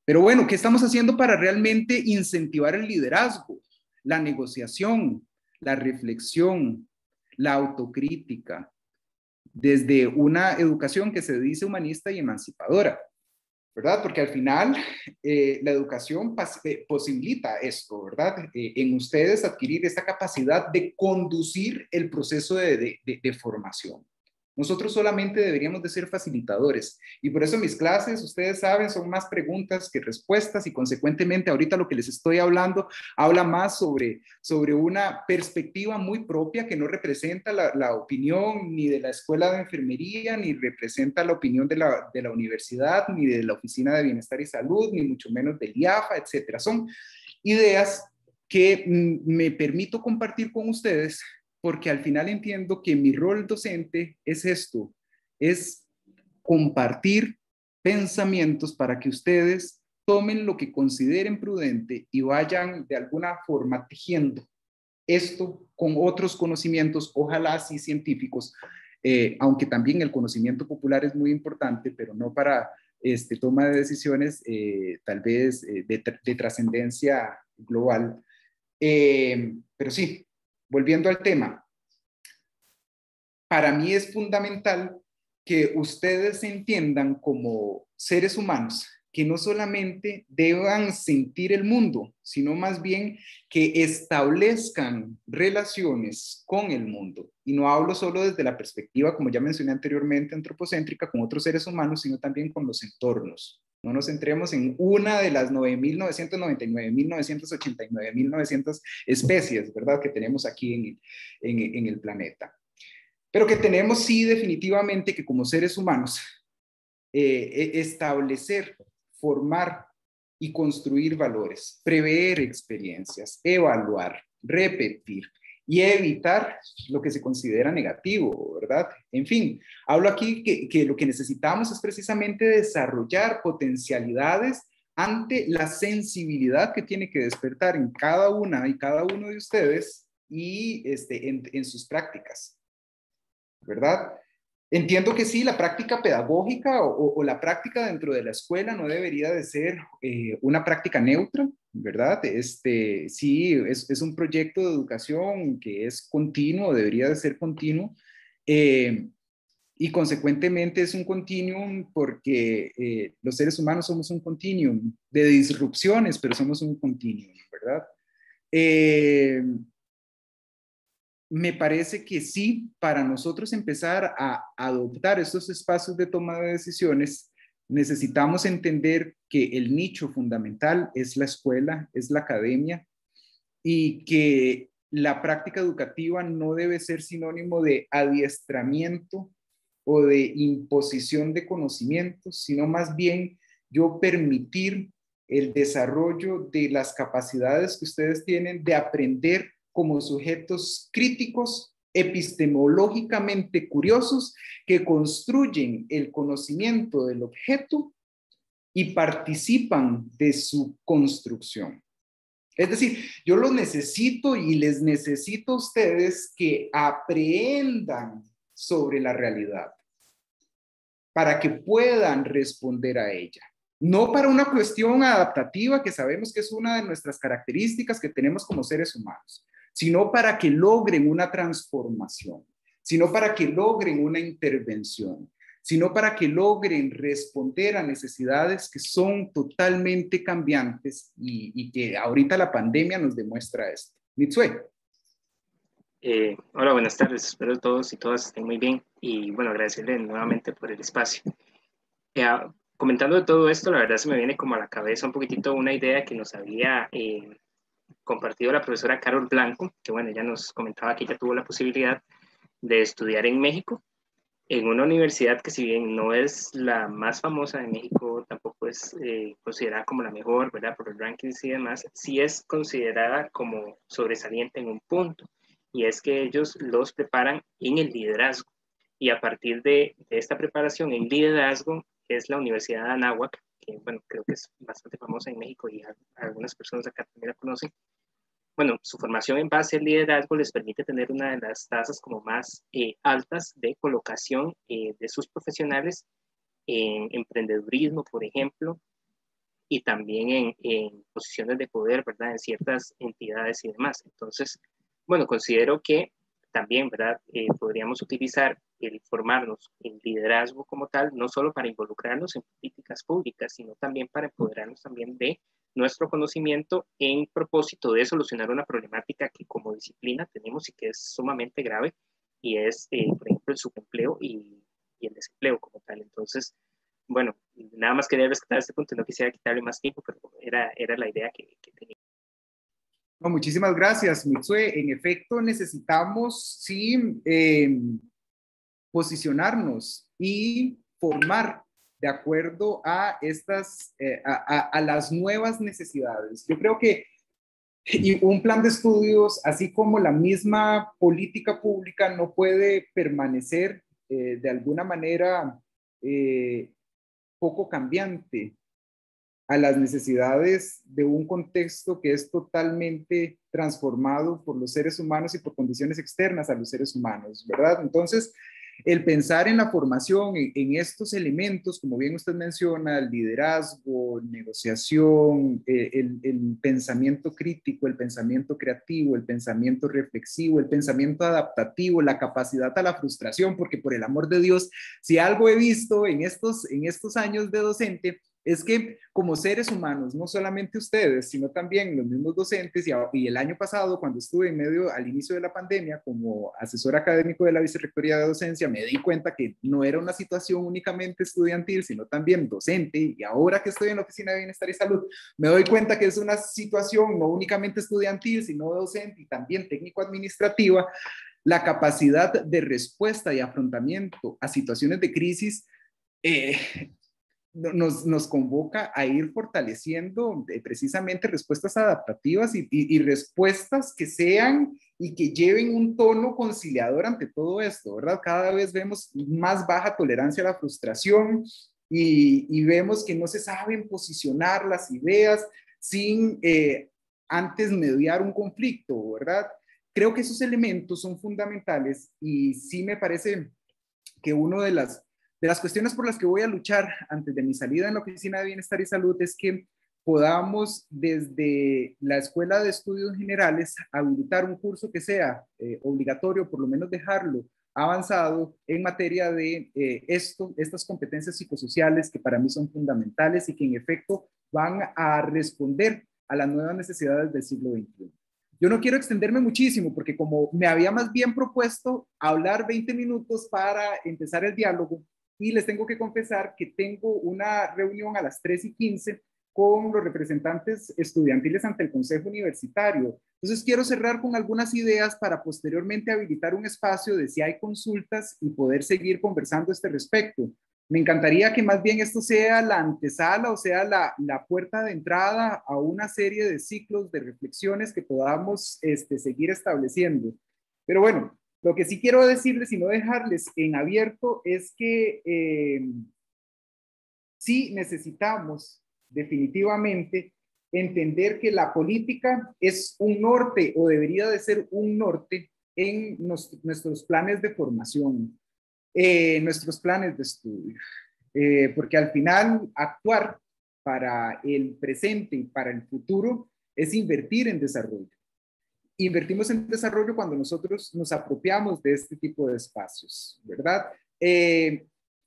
Pero bueno, ¿qué estamos haciendo para realmente incentivar el liderazgo, la negociación, la reflexión, la autocrítica, desde una educación que se dice humanista y emancipadora? ¿Verdad? Porque al final la educación posibilita esto, ¿verdad? En ustedes adquirir esta capacidad de conducir el proceso de formación. Nosotros solamente deberíamos de ser facilitadores, y por eso mis clases, ustedes saben, son más preguntas que respuestas, y consecuentemente ahorita lo que les estoy hablando habla más sobre una perspectiva muy propia que no representa la opinión ni de la escuela de enfermería, ni representa la opinión de la universidad, ni de la Oficina de Bienestar y Salud, ni mucho menos del IAFA, etcétera. Son ideas que me permito compartir con ustedes, porque al final entiendo que mi rol docente es esto, es compartir pensamientos para que ustedes tomen lo que consideren prudente y vayan de alguna forma tejiendo esto con otros conocimientos, ojalá sí científicos, aunque también el conocimiento popular es muy importante, pero no para toma de decisiones tal vez de trascendencia global. Pero sí, volviendo al tema, para mí es fundamental que ustedes entiendan como seres humanos que no solamente deban sentir el mundo, sino más bien que establezcan relaciones con el mundo. Y no hablo solo desde la perspectiva, como ya mencioné anteriormente, antropocéntrica, con otros seres humanos, sino también con los entornos. No nos centremos en una de las 9.999, 1.989, 1.900 especies, ¿verdad?, que tenemos aquí en el planeta. Pero que tenemos sí definitivamente que como seres humanos establecer, formar y construir valores, prever experiencias, evaluar, repetir y evitar lo que se considera negativo, ¿verdad? En fin, hablo aquí que lo que necesitamos es precisamente desarrollar potencialidades ante la sensibilidad que tiene que despertar en cada una y cada uno de ustedes y en sus prácticas, ¿verdad? Entiendo que sí, la práctica pedagógica o la práctica dentro de la escuela no debería de ser una práctica neutra, ¿verdad? Sí, es un proyecto de educación que es continuo, debería de ser continuo, y consecuentemente es un continuum porque los seres humanos somos un continuum de disrupciones, pero somos un continuum, ¿verdad? Me parece que sí, para nosotros empezar a adoptar estos espacios de toma de decisiones, necesitamos entender que el nicho fundamental es la escuela, es la academia, y que la práctica educativa no debe ser sinónimo de adiestramiento o de imposición de conocimientos, sino más bien yo permitir el desarrollo de las capacidades que ustedes tienen de aprender como sujetos críticos epistemológicamente curiosos que construyen el conocimiento del objeto y participan de su construcción. Es decir, yo los necesito y les necesito a ustedes que aprendan sobre la realidad para que puedan responder a ella. No para una cuestión adaptativa, que sabemos que es una de nuestras características que tenemos como seres humanos, sino para que logren una transformación, sino para que logren una intervención, sino para que logren responder a necesidades que son totalmente cambiantes y que ahorita la pandemia nos demuestra esto. Mitsue. Hola, buenas tardes. Espero todos y todas estén muy bien. Y bueno, agradecerle nuevamente por el espacio. Comentando de todo esto, la verdad se me viene como a la cabeza un poquitito una idea que nos había compartido la profesora Carol Blanco, que bueno, ella nos comentaba que ella tuvo la posibilidad de estudiar en México, en una universidad que si bien no es la más famosa de México, tampoco es considerada como la mejor, ¿verdad? Por los rankings y demás, sí es considerada como sobresaliente en un punto, y es que ellos los preparan en el liderazgo. Y a partir de esta preparación en liderazgo, es la Universidad de Anáhuac, que bueno, creo que es bastante famosa en México y algunas personas acá también la conocen. Bueno, su formación en base al liderazgo les permite tener una de las tasas como más altas de colocación de sus profesionales en emprendedurismo, por ejemplo, y también en posiciones de poder, ¿verdad? En ciertas entidades y demás. Entonces, bueno, considero que también, ¿verdad? Podríamos utilizar el formarnos en liderazgo como tal, no solo para involucrarnos en políticas públicas, sino también para empoderarnos también de nuestro conocimiento en propósito de solucionar una problemática que como disciplina tenemos y que es sumamente grave, y es, por ejemplo, el subempleo y el desempleo como tal. Entonces, bueno, nada más quería rescatar este punto, no quisiera quitarle más tiempo, pero era la idea que tenía. No, muchísimas gracias, Mitsue. En efecto, necesitamos, sí, posicionarnos y formar de acuerdo a estas, a las nuevas necesidades. Yo creo que y un plan de estudios, así como la misma política pública, no puede permanecer de alguna manera poco cambiante a las necesidades de un contexto que es totalmente transformado por los seres humanos y por condiciones externas a los seres humanos, ¿verdad? Entonces, el pensar en la formación, en estos elementos, como bien usted menciona, el liderazgo, negociación, el pensamiento crítico, el pensamiento creativo, el pensamiento reflexivo, el pensamiento adaptativo, la capacidad a la frustración, porque por el amor de Dios, si algo he visto en estos años de docente, es que como seres humanos, no solamente ustedes, sino también los mismos docentes, y el año pasado, cuando estuve al inicio de la pandemia, como asesor académico de la Vicerrectoría de Docencia, me di cuenta que no era una situación únicamente estudiantil, sino también docente, y ahora que estoy en la Oficina de Bienestar y Salud, me doy cuenta que es una situación no únicamente estudiantil, sino docente y también técnico-administrativa. La capacidad de respuesta y afrontamiento a situaciones de crisis nos convoca a ir fortaleciendo precisamente respuestas adaptativas y respuestas que sean y que lleven un tono conciliador ante todo esto, ¿verdad? Cada vez vemos más baja tolerancia a la frustración y vemos que no se saben posicionar las ideas sin antes mediar un conflicto, ¿verdad? Creo que esos elementos son fundamentales y sí me parece que uno de las cuestiones por las que voy a luchar antes de mi salida en la Oficina de Bienestar y Salud es que podamos desde la Escuela de Estudios Generales habilitar un curso que sea obligatorio, por lo menos dejarlo avanzado en materia de estas competencias psicosociales que para mí son fundamentales y que en efecto van a responder a las nuevas necesidades del siglo XXI. Yo no quiero extenderme muchísimo porque como me había más bien propuesto hablar 20 minutos para empezar el diálogo, y les tengo que confesar que tengo una reunión a las 3:15 con los representantes estudiantiles ante el Consejo Universitario. Entonces quiero cerrar con algunas ideas para posteriormente habilitar un espacio de si hay consultas y poder seguir conversando a este respecto. Me encantaría que más bien esto sea la antesala, o sea, la puerta de entrada a una serie de ciclos de reflexiones que podamos seguir estableciendo. Pero bueno, Lo que sí quiero decirles y no dejarles en abierto es que sí necesitamos definitivamente entender que la política es un norte o debería de ser un norte en nuestros planes de formación, nuestros planes de estudio, porque al final actuar para el presente y para el futuro es invertir en desarrollo. Invertimos en desarrollo cuando nosotros nos apropiamos de este tipo de espacios, ¿verdad?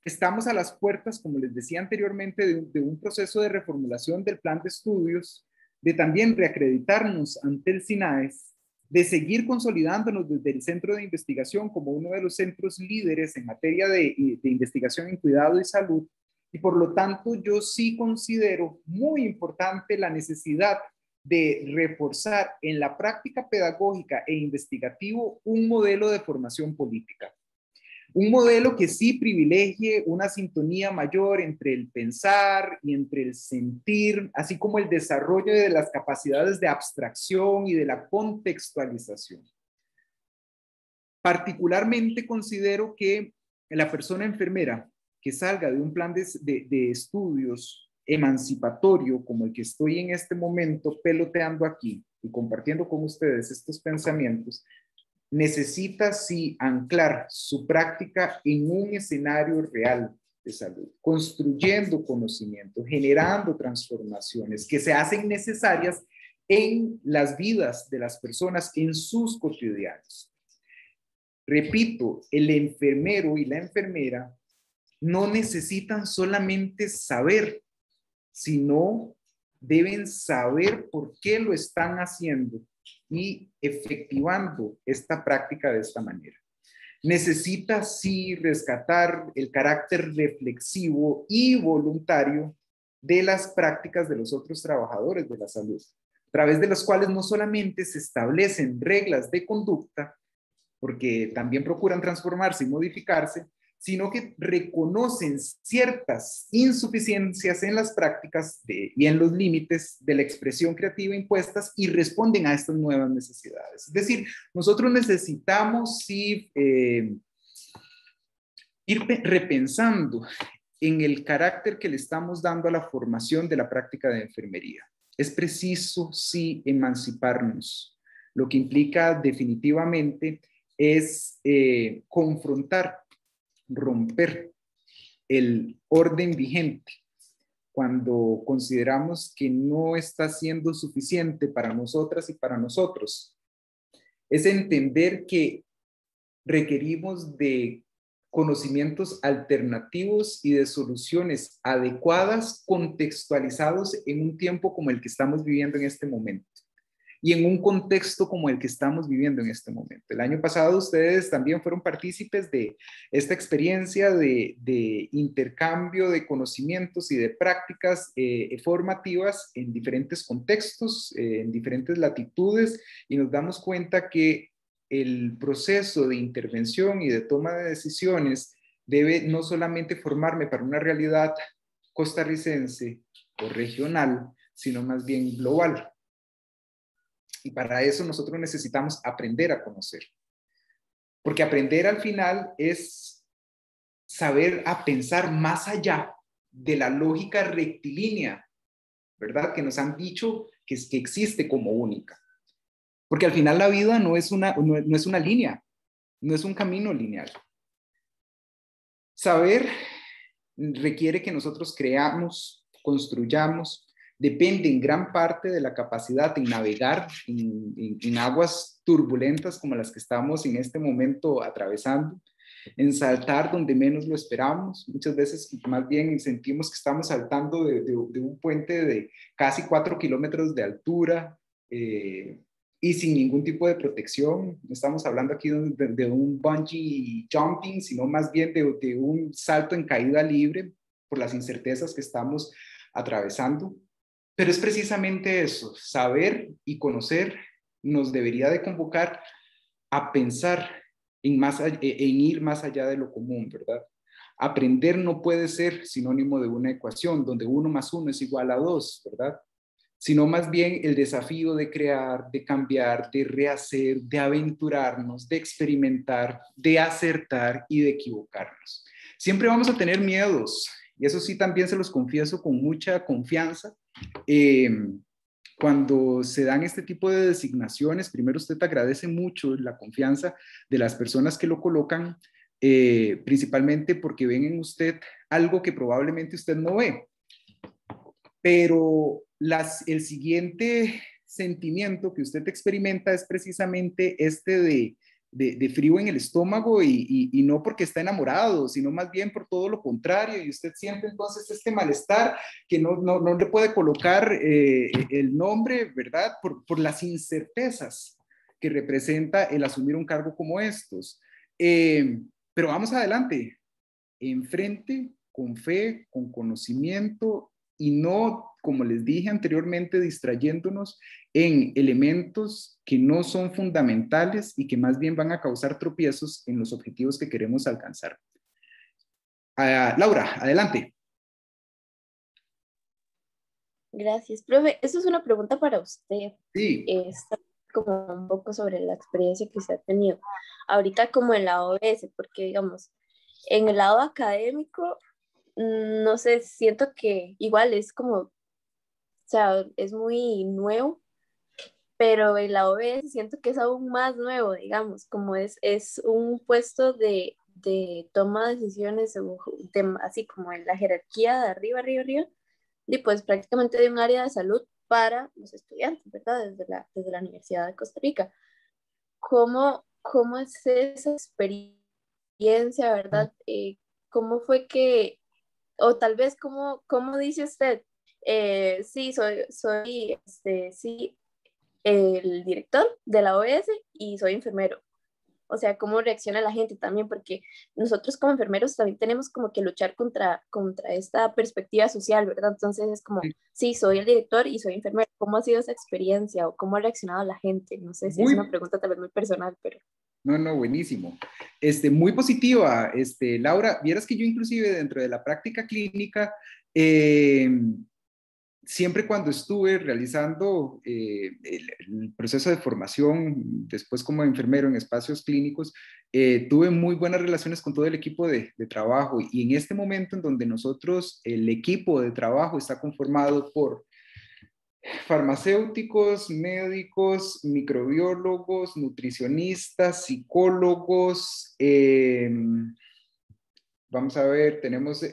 Estamos a las puertas, como les decía anteriormente, de un proceso de reformulación del plan de estudios, de también reacreditarnos ante el SINAES, de seguir consolidándonos desde el centro de investigación como uno de los centros líderes en materia de investigación en cuidado y salud. Y por lo tanto, yo sí considero muy importante la necesidad de reforzar en la práctica pedagógica e investigativo un modelo de formación política. Un modelo que sí privilegie una sintonía mayor entre el pensar y entre el sentir, así como el desarrollo de las capacidades de abstracción y de la contextualización. Particularmente considero que la persona enfermera que salga de un plan de estudios emancipatorio como el que estoy en este momento peloteando aquí y compartiendo con ustedes estos pensamientos, necesita sí anclar su práctica en un escenario real de salud, construyendo conocimiento, generando transformaciones que se hacen necesarias en las vidas de las personas, en sus cotidianos. Repito, el enfermero y la enfermera no necesitan solamente saber, sino deben saber por qué lo están haciendo y efectivando esta práctica de esta manera. Necesita sí rescatar el carácter reflexivo y voluntario de las prácticas de los otros trabajadores de la salud, a través de las cuales no solamente se establecen reglas de conducta, porque también procuran transformarse y modificarse, sino que reconocen ciertas insuficiencias en las prácticas y en los límites de la expresión creativa impuestas y responden a estas nuevas necesidades. Es decir, nosotros necesitamos sí, ir repensando en el carácter que le estamos dando a la formación de la práctica de enfermería. Es preciso sí emanciparnos, lo que implica definitivamente es confrontar, romper el orden vigente cuando consideramos que no está siendo suficiente para nosotras y para nosotros. Es entender que requerimos de conocimientos alternativos y de soluciones adecuadas, contextualizados en un tiempo como el que estamos viviendo en este momento y en un contexto como el que estamos viviendo en este momento. El año pasado ustedes también fueron partícipes de esta experiencia de intercambio de conocimientos y de prácticas formativas en diferentes contextos, en diferentes latitudes, y nos damos cuenta que el proceso de intervención y de toma de decisiones debe no solamente formarme para una realidad costarricense o regional, sino más bien global. Y para eso nosotros necesitamos aprender a conocer. Porque aprender al final es saber a pensar más allá de la lógica rectilínea, ¿verdad? Que nos han dicho que existe como única. Porque al final la vida no es una línea, no es un camino lineal. Saber requiere que nosotros creamos, construyamos, depende en gran parte de la capacidad de navegar en aguas turbulentas como las que estamos en este momento atravesando, en saltar donde menos lo esperamos. Muchas veces más bien sentimos que estamos saltando de un puente de casi 4 kilómetros de altura y sin ningún tipo de protección. No estamos hablando aquí de un bungee jumping, sino más bien de un salto en caída libre por las incertezas que estamos atravesando. Pero es precisamente eso, saber y conocer nos debería de convocar a pensar en ir más allá de lo común, ¿verdad? Aprender no puede ser sinónimo de una ecuación donde 1 más 1 es igual a 2, ¿verdad? sino más bien el desafío de crear, de cambiar, de rehacer, de aventurarnos, de experimentar, de acertar y de equivocarnos. Siempre vamos a tener miedos, y eso sí también se los confieso con mucha confianza. Cuando se dan este tipo de designaciones, primero usted agradece mucho la confianza de las personas que lo colocan, principalmente porque ven en usted algo que probablemente usted no ve. Pero el siguiente sentimiento que usted experimenta es precisamente este de frío en el estómago y no porque está enamorado, sino más bien por todo lo contrario, y usted siente entonces este malestar que no le puede colocar el nombre, ¿verdad? Por las incertezas que representa el asumir un cargo como estos. Pero vamos adelante, enfrente, con fe, con conocimiento y no, como les dije anteriormente, distrayéndonos en elementos que no son fundamentales y que más bien van a causar tropiezos en los objetivos que queremos alcanzar. Laura, adelante. Gracias, profe. Eso es una pregunta para usted. Sí. Está como un poco sobre la experiencia que usted ha tenido. Ahorita como en la OBS, porque digamos, en el lado académico, no sé, siento que igual es como, o sea, es muy nuevo, pero en la OBS siento que es aún más nuevo, digamos, como es un puesto de toma de decisiones, así como en la jerarquía de arriba, arriba, arriba, y pues prácticamente de un área de salud para los estudiantes, ¿verdad? Desde la Universidad de Costa Rica. ¿Cómo es esa experiencia, verdad? ¿Cómo fue que, o tal vez, cómo dice usted? Sí, sí, el director de la OS y soy enfermero. O sea, cómo reacciona la gente también, porque nosotros como enfermeros también tenemos como que luchar contra esta perspectiva social, ¿verdad? Entonces es como, sí, soy el director y soy enfermero. ¿Cómo ha sido esa experiencia o cómo ha reaccionado la gente? No sé si es una pregunta tal vez muy personal, pero... No, buenísimo. Muy positiva, Laura. Vieras que yo inclusive dentro de la práctica clínica, siempre cuando estuve realizando el proceso de formación, después como enfermero en espacios clínicos, tuve muy buenas relaciones con todo el equipo de trabajo. Y en este momento en donde nosotros, el equipo de trabajo está conformado por farmacéuticos, médicos, microbiólogos, nutricionistas, psicólogos, vamos a ver, tenemos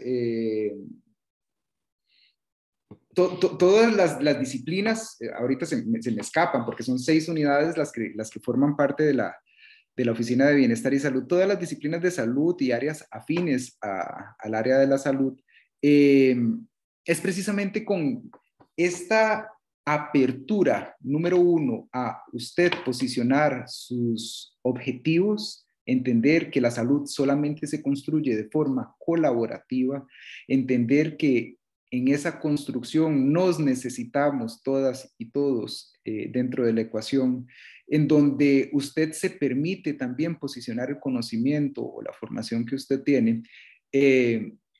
todas las disciplinas, ahorita se me escapan porque son 6 unidades las que forman parte de la Oficina de Bienestar y Salud, todas las disciplinas de salud y áreas afines al área de la salud, es precisamente con esta apertura, número 1, a usted posicionar sus objetivos, entender que la salud solamente se construye de forma colaborativa, entender que en esa construcción nos necesitamos todas y todos dentro de la ecuación, en donde usted se permite también posicionar el conocimiento o la formación que usted tiene,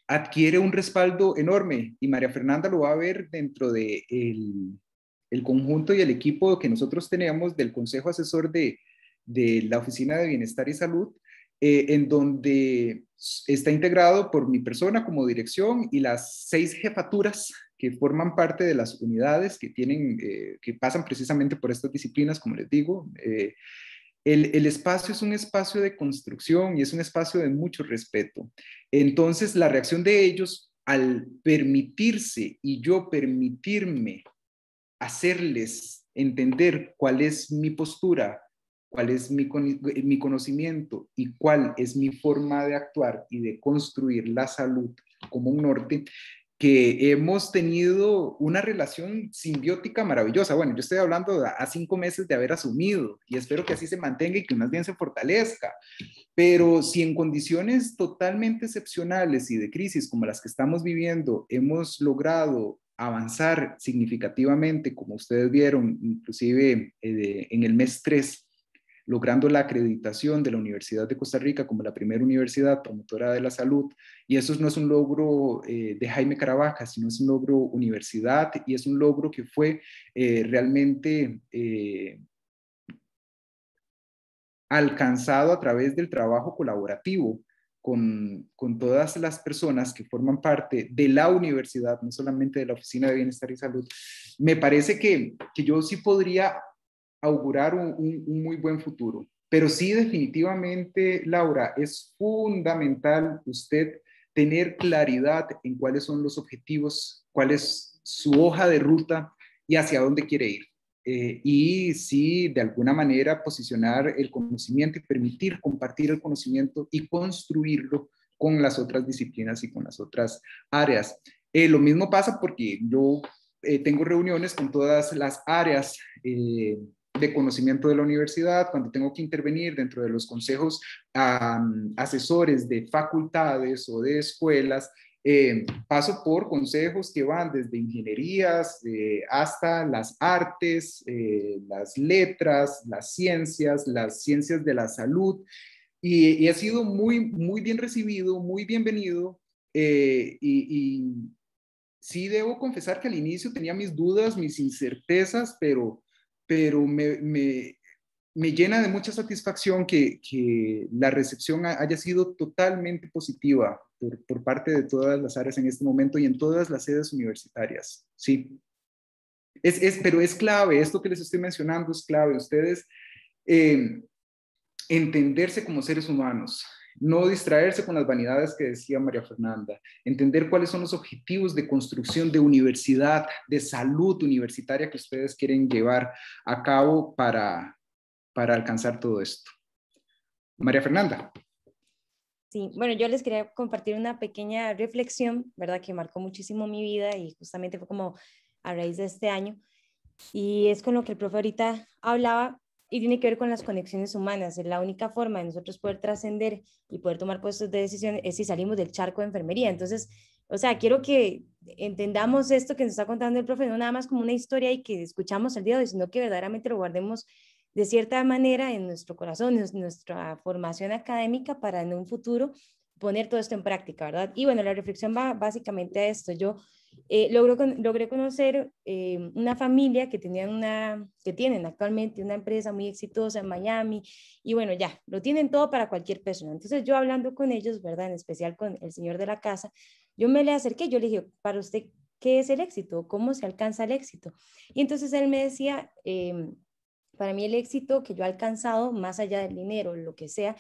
adquiere un respaldo enorme y María Fernanda lo va a ver dentro de el conjunto y el equipo que nosotros tenemos del Consejo Asesor de la Oficina de Bienestar y Salud, en donde está integrado por mi persona como dirección y las 6 jefaturas que forman parte de las unidades que tienen, que pasan precisamente por estas disciplinas, como les digo. El espacio es un espacio de construcción y es un espacio de mucho respeto. Entonces, la reacción de ellos al permitirse y yo permitirme hacerles entender cuál es mi postura, cuál es mi conocimiento y cuál es mi forma de actuar y de construir la salud como un norte, que hemos tenido una relación simbiótica maravillosa. Bueno, yo estoy hablando a 5 meses de haber asumido y espero que así se mantenga y que más bien se fortalezca. Pero si en condiciones totalmente excepcionales y de crisis como las que estamos viviendo hemos logrado avanzar significativamente, como ustedes vieron, inclusive en el mes 3, logrando la acreditación de la Universidad de Costa Rica como la primera universidad promotora de la salud. Y eso no es un logro de Jaime Caravaca, sino es un logro universidad, y es un logro que fue realmente alcanzado a través del trabajo colaborativo con todas las personas que forman parte de la universidad, no solamente de la Oficina de Bienestar y Salud. Me parece que yo sí podría augurar un muy buen futuro, pero sí, definitivamente, Laura, es fundamental usted tener claridad en cuáles son los objetivos, cuál es su hoja de ruta y hacia dónde quiere ir. Y sí, de alguna manera, posicionar el conocimiento y permitir compartir el conocimiento y construirlo con las otras disciplinas y con las otras áreas. Lo mismo pasa porque yo tengo reuniones con todas las áreas de conocimiento de la universidad, cuando tengo que intervenir dentro de los consejos asesores de facultades o de escuelas. Paso por consejos que van desde ingenierías hasta las artes, las letras, las ciencias de la salud, y ha sido muy bien recibido, muy bienvenido, y sí debo confesar que al inicio tenía mis dudas, mis incertezas, pero me llena de mucha satisfacción que la recepción haya sido totalmente positiva por parte de todas las áreas en este momento y en todas las sedes universitarias. Sí. Pero es clave, esto que les estoy mencionando es clave. Ustedes entenderse como seres humanos, no distraerse con las vanidades que decía María Fernanda, entender cuáles son los objetivos de construcción de universidad, de salud universitaria que ustedes quieren llevar a cabo para alcanzar todo esto. María Fernanda. Sí, bueno, yo les quería compartir una pequeña reflexión, ¿verdad? Que marcó muchísimo mi vida y justamente fue como a raíz de este año. Y es con lo que el profe ahorita hablaba y tiene que ver con las conexiones humanas. Es la única forma de nosotros poder trascender y poder tomar puestos de decisión es si salimos del charco de enfermería. Entonces, o sea, quiero que entendamos esto que nos está contando el profe, no nada más como una historia y que escuchamos el día de hoy, sino que verdaderamente lo guardemos de cierta manera en nuestro corazón, en nuestra formación académica para en un futuro poner todo esto en práctica, ¿verdad? Y bueno, la reflexión va básicamente a esto. Yo logré conocer una familia que tienen actualmente una empresa muy exitosa en Miami y bueno, ya, lo tienen todo para cualquier persona. Entonces yo hablando con ellos, ¿verdad? En especial con el señor de la casa, yo me le acerqué, yo le dije, para usted, ¿qué es el éxito? ¿Cómo se alcanza el éxito? Y entonces él me decía, para mí el éxito que yo he alcanzado, más allá del dinero, lo que sea,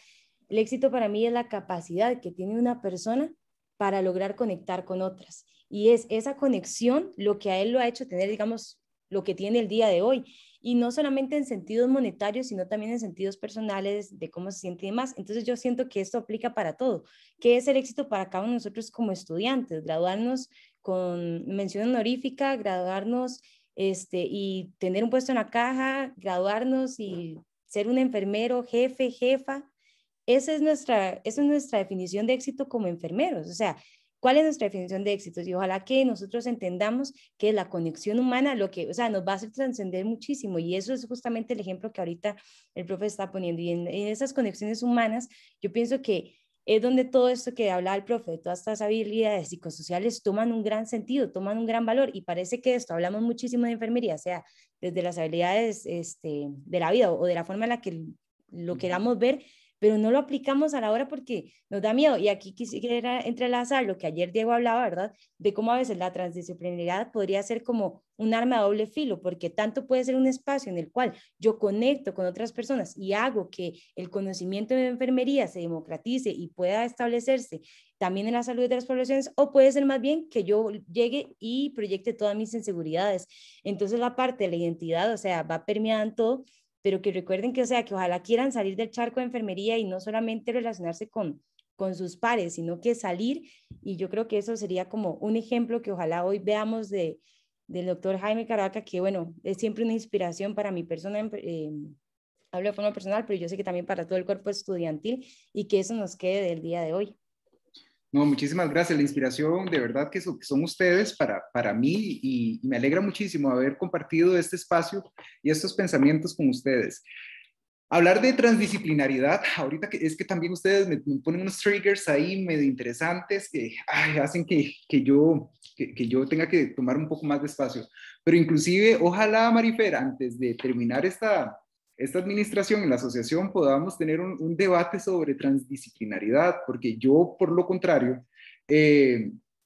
el éxito para mí es la capacidad que tiene una persona para lograr conectar con otras. Y es esa conexión lo que a él lo ha hecho tener, digamos, lo que tiene el día de hoy. Y no solamente en sentidos monetarios, sino también en sentidos personales, de cómo se siente y demás. Entonces yo siento que esto aplica para todo. ¿Qué es el éxito para cada uno de nosotros como estudiantes? Graduarnos con mención honorífica, graduarnos y tener un puesto en la caja, graduarnos y ser un enfermero, jefe, jefa. Esa es nuestra definición de éxito como enfermeros. O sea, ¿cuál es nuestra definición de éxito? Y ojalá que nosotros entendamos que la conexión humana, o sea, nos va a hacer trascender muchísimo. Y eso es justamente el ejemplo que ahorita el profe está poniendo. Y en esas conexiones humanas, yo pienso que es donde todo esto que hablaba el profe, todas estas habilidades psicosociales toman un gran sentido, toman un gran valor. Y parece que esto, hablamos muchísimo de enfermería, sea desde las habilidades de la vida o de la forma en la que lo queramos ver, pero no lo aplicamos a la hora porque nos da miedo. Y aquí quisiera entrelazar lo que ayer Diego hablaba, ¿verdad? De cómo a veces la transdisciplinariedad podría ser como un arma de doble filo, porque tanto puede ser un espacio en el cual yo conecto con otras personas y hago que el conocimiento de enfermería se democratice y pueda establecerse también en la salud de las poblaciones, o puede ser más bien que yo llegue y proyecte todas mis inseguridades. Entonces la parte de la identidad, o sea, va permeada en todo, pero que recuerden que, o sea, que ojalá quieran salir del charco de enfermería y no solamente relacionarse con sus pares, sino que salir, y yo creo que eso sería como un ejemplo que ojalá hoy veamos del doctor Jaime Caravaca, que bueno, es siempre una inspiración para mi persona, hablo de forma personal, pero yo sé que también para todo el cuerpo estudiantil, y que eso nos quede del día de hoy. No, muchísimas gracias. La inspiración de verdad que son ustedes para mí, y me alegra muchísimo haber compartido este espacio y estos pensamientos con ustedes. Hablar de transdisciplinariedad, ahorita que es que también ustedes me ponen unos triggers ahí medio interesantes que hacen que yo tenga que tomar un poco más de espacio. Pero inclusive, ojalá, Marifer, antes de terminar esta administración en la asociación, podamos tener un debate sobre transdisciplinaridad, porque yo, por lo contrario,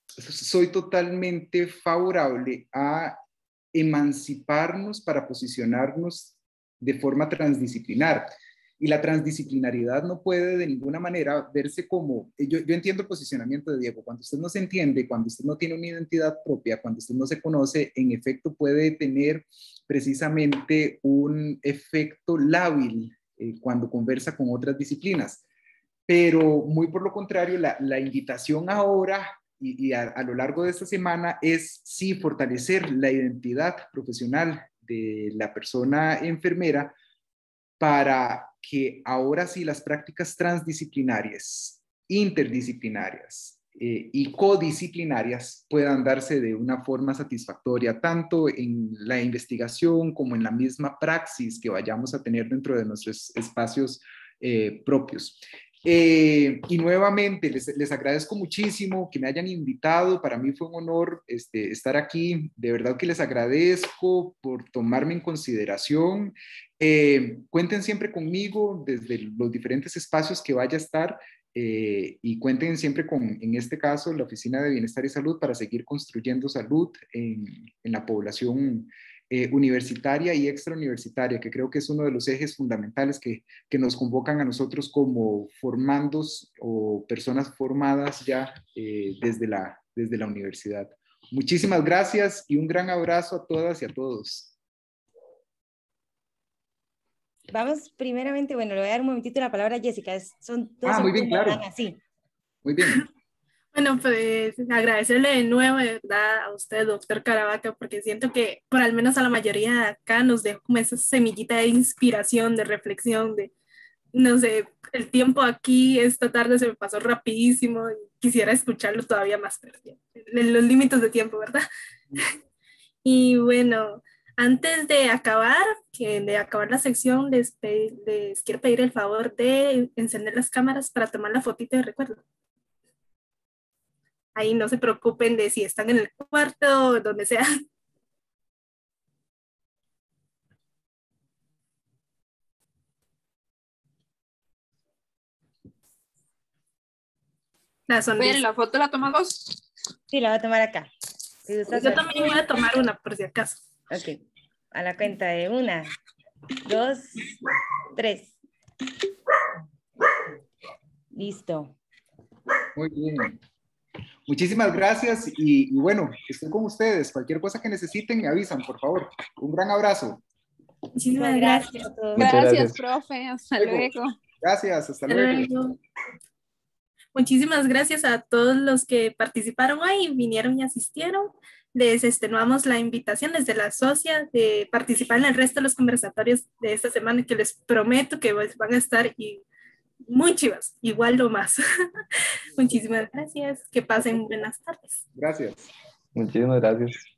soy totalmente favorable a emanciparnos para posicionarnos de forma transdisciplinar. Y la transdisciplinaridad no puede de ninguna manera verse como, yo entiendo el posicionamiento de Diego, cuando usted no se entiende, cuando usted no tiene una identidad propia, cuando usted no se conoce, en efecto puede tener precisamente un efecto lábil cuando conversa con otras disciplinas. Pero muy por lo contrario, la invitación ahora y a lo largo de esta semana es sí fortalecer la identidad profesional de la persona enfermera para que ahora sí las prácticas transdisciplinarias, interdisciplinarias y codisciplinarias puedan darse de una forma satisfactoria, tanto en la investigación como en la misma praxis que vayamos a tener dentro de nuestros espacios propios. Y nuevamente les agradezco muchísimo que me hayan invitado. Para mí fue un honor estar aquí. De verdad que les agradezco por tomarme en consideración. Cuenten siempre conmigo desde los diferentes espacios que vaya a estar y cuenten siempre con, en este caso, la Oficina de Bienestar y Salud para seguir construyendo salud en la población universitaria y extrauniversitaria, que creo que es uno de los ejes fundamentales que nos convocan a nosotros como formandos o personas formadas ya desde la universidad. Muchísimas gracias y un gran abrazo a todas y a todos. Vamos primeramente, bueno, le voy a dar un momentito la palabra a Jessica, son dos Muy bien, claro. así. Muy bien. Bueno, pues agradecerle de nuevo, de verdad, a usted, doctor Caravaca, porque siento que por al menos a la mayoría de acá nos dejó como esa semillita de inspiración, de reflexión, de, no sé, el tiempo aquí esta tarde se me pasó rapidísimo y quisiera escucharlo todavía más, pero en los límites de tiempo, ¿verdad? Y bueno, antes de acabar la sección, les quiero pedir el favor de encender las cámaras para tomar la fotito de recuerdo. Ahí no se preocupen de si están en el cuarto o donde sea. ¿La foto la toman dos? Sí, la voy a tomar acá. Yo también voy a tomar una, por si acaso. Ok. A la cuenta de 1, 2, 3. Listo. Muy bien. Muchísimas gracias y bueno, estoy con ustedes. Cualquier cosa que necesiten me avisan, por favor. Un gran abrazo. Muchísimas gracias. Gracias, profe. Hasta luego. Gracias, hasta luego. Muchísimas gracias a todos los que participaron hoy, vinieron y asistieron. Les extenuamos la invitación desde la socia de participar en el resto de los conversatorios de esta semana, que les prometo que van a estar muy chivas, igual o más. Muchísimas gracias. Que pasen buenas tardes. Gracias. Muchísimas gracias.